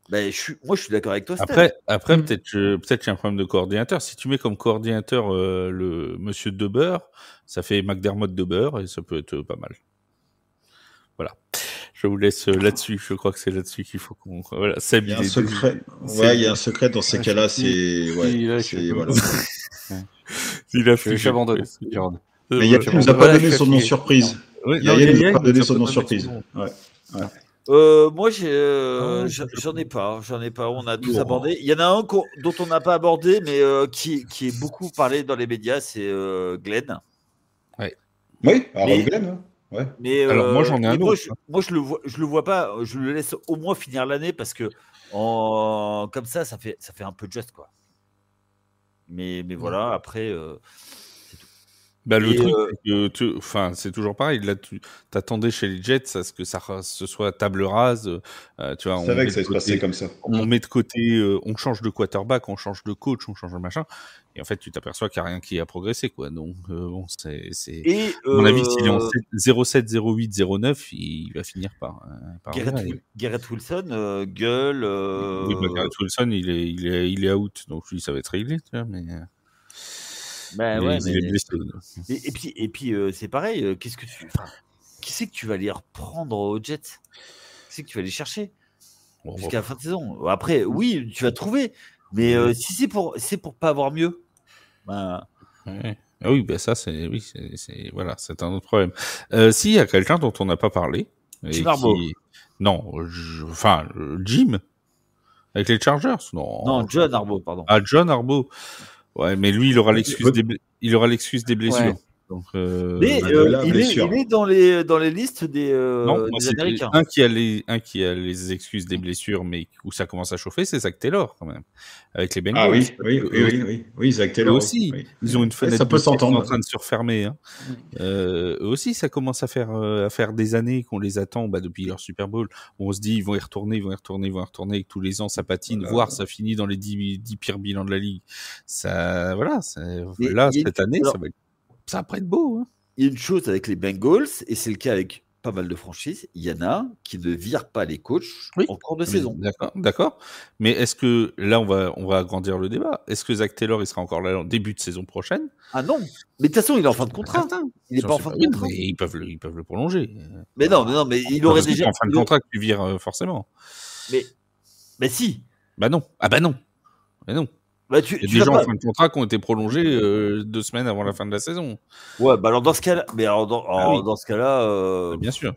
ben, moi, je suis d'accord avec toi, Steph. Après peut-être qu'il y a un problème de coordinateur. Si tu mets comme coordinateur le monsieur Deber, ça fait McDermott Deber et ça peut être pas mal. Voilà. Je vous laisse là-dessus. Je crois que c'est là-dessus qu'il faut qu'on. Voilà. Seb, Il y a il un est secret. C'est- Ouais, il y a un secret dans ces Ouais, cas-là, je c'est. suis- Ouais, là, je c'est. suis- Voilà. Il a J'ai abandonné. Jérôme. Mais Yaya je nous a pas voilà, donné je suis son nom fatigué. surprise. Ouais, Yaya nous a Yaya, pas il donné nous a son pas nom donné surprise. son nom. Ouais. Moi, Ah, j'en ai pas. On a tous Oh. abordé. Il y en a un dont on n'a pas abordé, mais qui est beaucoup parlé dans les médias, c'est Glenn. Oui, Harold Mais- Glenn. Hein. Ouais. Mais Alors, moi, j'en ai un moi, autre. moi, je le vois pas. Je le laisse au moins finir l'année parce que comme ça fait un peu juste quoi. Mais voilà. Après, Bah, le Et, truc, c'est que enfin, c'est toujours pareil. Là, tu t'attendais chez les Jets à ce que ça ce soit table rase. Tu vois, Je on savais met que ça de allait se passer côté, comme ça. on met de côté, on change de quarterback, on change de coach, on change de machin. Et en fait, tu t'aperçois qu'il n'y a rien qui a progressé, quoi. Donc, bon, c'est. et À mon avis, s'il est en 0,7, 0,8, 0,9, il va finir par virer. Garrett Wilson gueule. Oui, bah, Garrett Wilson, il est out, donc lui, ça va être réglé, tu vois, mais. Ben il ouais, est blessé. et puis c'est pareil. Qui c'est que tu vas aller reprendre aux Jets? Qui c'est que tu vas aller chercher Bon, jusqu'à la fin de saison? Après, oui, tu vas trouver. Mais si c'est pour pas avoir mieux, ben, ouais. Ah oui, bah ça, voilà, c'est un autre problème. S'il y a quelqu'un dont on n'a pas parlé. Jim Harbaugh. Non, Jim. Avec les Chargers? non, John Harbaugh, pardon. Ah, John Harbaugh. Ouais, mais lui, il aura l'excuse des blessures. Ouais. Donc, Mais la il blessure. est dans les listes des non, moi, des c'est Américains. un qui a les excuses des blessures, mais où ça commence à chauffer, c'est Zach Taylor, quand même. Avec les Bengals. Ah oui, Zach Eux Taylor. aussi, oui. ils ont une fenêtre ça peut de tir qui est en s'entendre. train de se refermer. Hein. Eux aussi, ça commence à faire des années qu'on les attend depuis leur Super Bowl. On se dit, ils vont y retourner, et que tous les ans, ça patine, Voilà. voire ça finit dans les 10 pires bilans de la Ligue. Ça, voilà, Mais là, il y a- cette année, alors- ça va pas être beau. Hein. Il y a une chose avec les Bengals, et c'est le cas avec pas mal de franchises, il y en a qui ne virent pas les coachs Oui. en cours de saison. D'accord. Mais est-ce que, là, on va agrandir le débat. Est-ce que Zach Taylor, il sera encore là en début de saison prochaine? Ah non, mais de toute façon, il est en fin de contrat. Il n'est pas en fin de contrat. Mais ils peuvent le prolonger. Mais non, mais il aurait Parce que déjà. c'est en fin de contrat que tu vires forcément. Mais si. Bah non. Ah bah non. Mais non. Bah, Il y a tu des vas gens pas- en fin de contrat qui ont été prolongés 2 semaines avant la fin de la saison. Ouais, bah alors dans ce cas-là, mais alors Ah oui. dans ce cas-là, Bien sûr.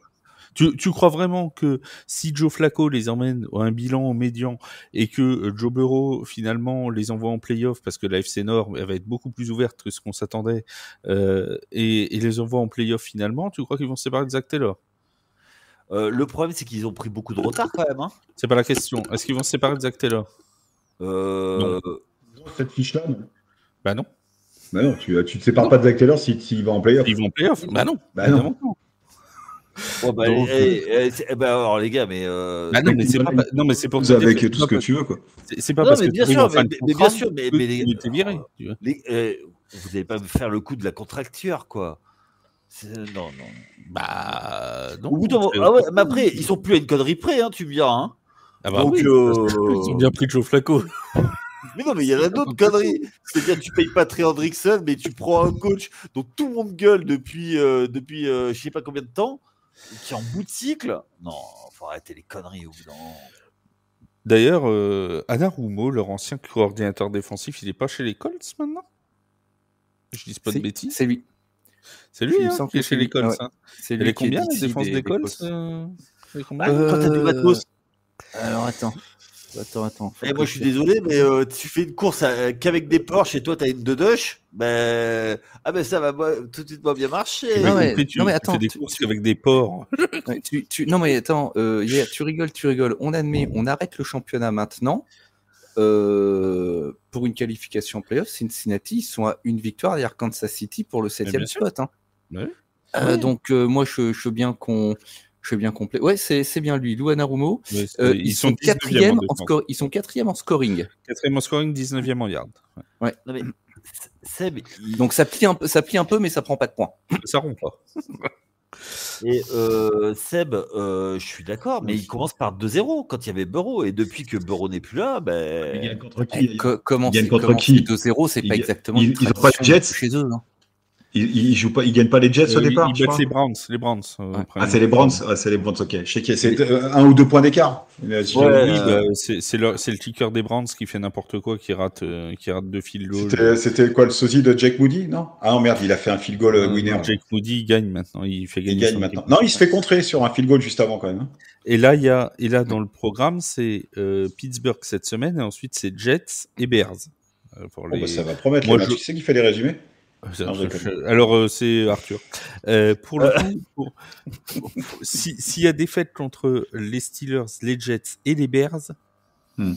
Tu crois vraiment que si Joe Flacco les emmène à un bilan médian et que Joe Burrow finalement les envoie en play-off parce que la FC Nord elle va être beaucoup plus ouverte que ce qu'on s'attendait et les envoie en play-off finalement, tu crois qu'ils vont se séparer de Zach Taylor? le problème c'est qu'ils ont pris beaucoup de retard quand même. Hein. C'est pas la question. Est-ce qu'ils vont se séparer de Zach Taylor? Cette fiche-là, non. Bah non. Bah non, tu te sépares pas de Zach Taylor s'il va en playoff. Ils vont en play-off? Bah non. Bah non. Évidemment non. Ouais, bah, Donc, alors les gars, mais Bah non, mais c'est pas. Non, mais c'est pour te dire avec que tout ce que tu veux, quoi. c'est pas Non, parce mais que bien tu sûr, arrives en fin de mais contrat bien sûr, mais que les- tu t'es viré. Tu vois. vous n'allez pas me faire le coup de la contractuaire, quoi. Non. Bah non. Au bout d'un moment- ah ouais, mais après, ils sont plus à une connerie près, hein, tu me diras. Hein. Ah bah Donc, oui, ils ont bien pris Joe Flacco. Mais non, mais il y en a d'autres conneries. C'est-à-dire, tu payes pas Trey Hendrickson, mais tu prends un coach dont tout le monde gueule depuis je sais pas combien de temps. qui est en bout de cycle. Non, faut arrêter les conneries au bout d'un moment. D'ailleurs, Anarumo, leur ancien coordinateur défensif, il est pas chez les Colts maintenant? Je dis pas de bêtises. C'est lui. C'est lui Il me hein, semble qui est que chez les Colts. ouais. Hein. C'est Elle lui est qui est combien la d'ici défense des Colts Toi, t'as du matos. Alors attends. Et moi, je suis désolé, mais tu fais une course qu'avec des Porsche et toi, t'as une Dush. Ben, ça va tout de suite bien marcher. Non, mais attends, tu fais des courses qu'avec des porcs. Non, mais attends, tu rigoles. On admet, on arrête le championnat maintenant. Pour une qualification en playoff, Cincinnati, ils sont à une victoire derrière Kansas City pour le 7e spot. Hein. Ouais. Donc, moi, je veux bien qu'on. Complet. Ouais, c'est bien lui, Lou Anarumo. Ils sont quatrième en scoring. Ils sont quatrième en scoring. 4e en scoring, 19e en yard. Ouais. Non, mais Seb, donc ça plie un peu, mais ça prend pas de points. Ça rompt pas. Et Seb, je suis d'accord, mais il commence par 2-0 quand il y avait Burrow. Et depuis que Burrow n'est plus là, il gagne contre qui? Comment 2-0, c'est pas exactement. Ils n'ont pas les Jets chez eux. Hein. Ils jouent pas, ils gagnent pas les Jets au départ. Ils battent les Browns. C'est les Browns. C'est les Browns. Ok. Je sais qu'il y a 1 ou 2 points d'écart. C'est le kicker des Browns qui fait n'importe quoi, qui rate 2 field goals. C'était quoi le sosie de Jake Moody, non? Ah non, merde, il a fait un field goal winner. Jake Moody il gagne maintenant. Il gagne maintenant. Non, il se fait contrer sur un field goal juste avant quand même. Et là, dans le programme, c'est Pittsburgh cette semaine, et ensuite c'est Jets et Bears. Ça va promettre. Tu sais qui fait les résumés? Alors, c'est Arthur. Pour le coup, s'il y a défaite contre les Steelers, les Jets et les Bears, on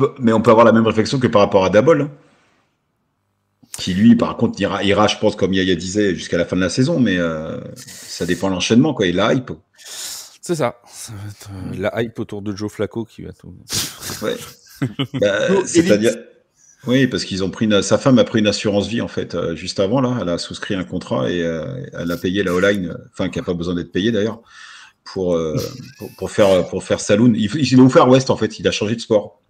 peut avoir la même réflexion que par rapport à Dabol, hein, qui lui, par contre, ira, je pense, comme Yaya disait, jusqu'à la fin de la saison, mais ça dépend de l'enchaînement, quoi, et la hype. C'est ça. Ça va être la hype autour de Joe Flacco qui va tout. Ouais. C'est-à-dire, oui, parce qu'ils ont sa femme a pris une assurance vie en fait juste avant là, elle a souscrit un contrat et elle a payé la O-line, enfin qui a pas besoin d'être payée d'ailleurs pour faire Saloon. Il va vous faire West en fait, il a changé de sport.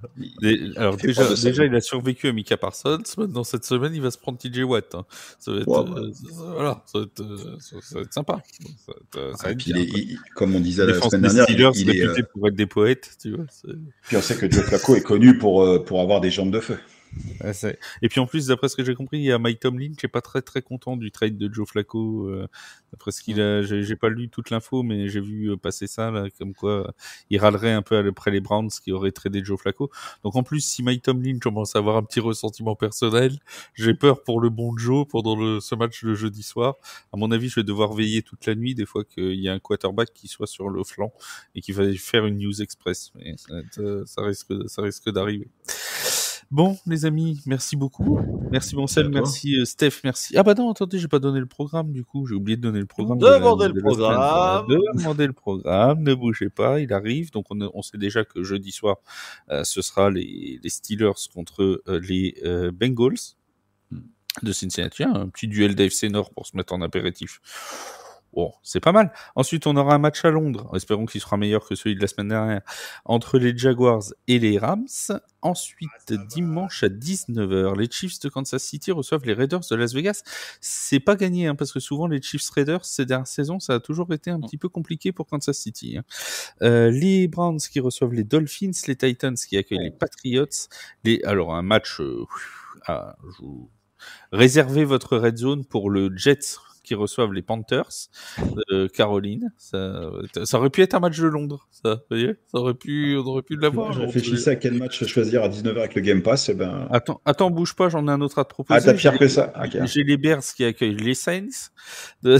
Alors déjà il a survécu à Micah Parsons. Maintenant cette semaine il va se prendre TJ Watt. Hein. Ça va être ça va être sympa. Ça va être bien, comme on disait la semaine dernière, il est réputé pour être des poètes, tu vois. Puis on sait que Joe Flacco est connu pour avoir des jambes de feu. Et puis en plus, d'après ce que j'ai compris, il y a Mike Tomlin qui est pas très très content du trade de Joe Flacco. D'après ce qu'il a, j'ai pas lu toute l'info, mais j'ai vu passer ça là, comme quoi il râlerait un peu après les Browns qui auraient tradé Joe Flacco. Donc en plus, si Mike Tomlin commence à avoir un petit ressentiment personnel, j'ai peur pour le bon Joe pendant ce match de jeudi soir. À mon avis, je vais devoir veiller toute la nuit des fois qu'il y a un quarterback qui soit sur le flanc et qui va faire une news express. Mais ça risque d'arriver. Bon, les amis, merci beaucoup. Merci Seb, merci Steph, merci. Ah bah non, attendez, j'ai pas donné le programme du coup. J'ai oublié de donner le programme. Demandez le programme, ne bougez pas, il arrive. Donc on sait déjà que jeudi soir, ce sera les Steelers contre les Bengals de Cincinnati. Un petit duel d'AFC Nord pour se mettre en apéritif. Bon, c'est pas mal. Ensuite, on aura un match à Londres. Espérons qu'il sera meilleur que celui de la semaine dernière. Entre les Jaguars et les Rams. Ensuite, dimanche à 19h, les Chiefs de Kansas City reçoivent les Raiders de Las Vegas. C'est pas gagné, hein, parce que souvent, les Chiefs Raiders, ces dernières saisons, ça a toujours été un petit peu compliqué pour Kansas City. Hein. Les Browns qui reçoivent les Dolphins, les Titans qui accueillent les Patriots. Alors, un match... Réservez votre red zone pour le Jets qui reçoivent les Panthers de Caroline. Ça aurait pu être un match de Londres, ça, vous voyez, on aurait pu l'avoir. Je réfléchissais à quel match choisir à 19h avec le Game Pass. Attends, bouge pas, j'en ai un autre à te proposer. Ah, t'as pire que ça. Okay. J'ai les Bears qui accueillent les Saints. Ouais,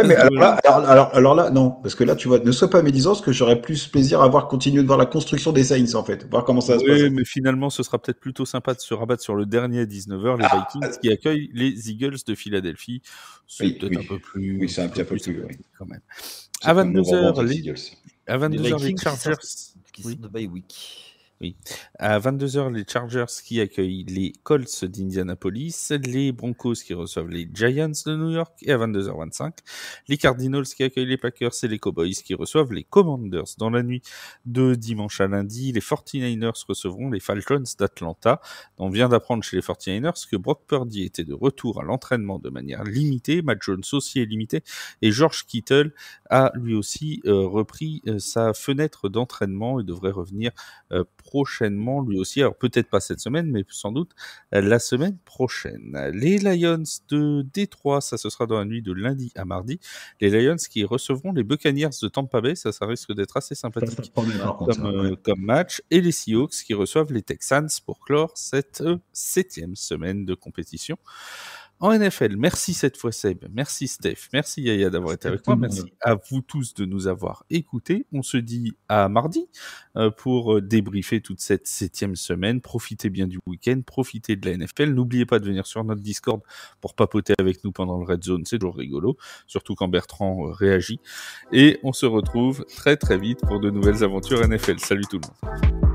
mais alors là, non, parce que là, tu vois, ne sois pas médisant, parce que j'aurais plus plaisir à continuer de voir la construction des Saints, en fait, voir comment ça va se passer. Oui, mais finalement, ce sera peut-être plutôt sympa de se rabattre sur le dernier à 19h, les Vikings qui accueillent les Eagles de Philadelphie. C'est peut-être un peu plus... Oui, c'est un petit peu plus, quand même. À 22h, les Chargers... qui sont de bye week. À 22h, les Chargers qui accueillent les Colts d'Indianapolis, les Broncos qui reçoivent les Giants de New York, et à 22h25, les Cardinals qui accueillent les Packers et les Cowboys qui reçoivent les Commanders. Dans la nuit de dimanche à lundi, les 49ers recevront les Falcons d'Atlanta. On vient d'apprendre chez les 49ers que Brock Purdy était de retour à l'entraînement de manière limitée, Matt Jones aussi est limité, et George Kittle a lui aussi repris sa fenêtre d'entraînement et devrait revenir prochainement lui aussi, alors peut-être pas cette semaine, mais sans doute la semaine prochaine. Les Lions de Détroit, ça ce sera dans la nuit de lundi à mardi, les Lions qui recevront les Buccaneers de Tampa Bay, ça risque d'être assez sympathique comme match, et les Seahawks qui reçoivent les Texans pour clore cette 7e semaine de compétition. En NFL, merci cette fois Seb, merci Steph, merci Yaya d'avoir été avec moi, merci à vous tous de nous avoir écoutés. On se dit à mardi pour débriefer toute cette 7e semaine. Profitez bien du week-end, profitez de la NFL. N'oubliez pas de venir sur notre Discord pour papoter avec nous pendant le Red Zone, c'est toujours rigolo, surtout quand Bertrand réagit. Et on se retrouve très très vite pour de nouvelles aventures NFL. Salut tout le monde.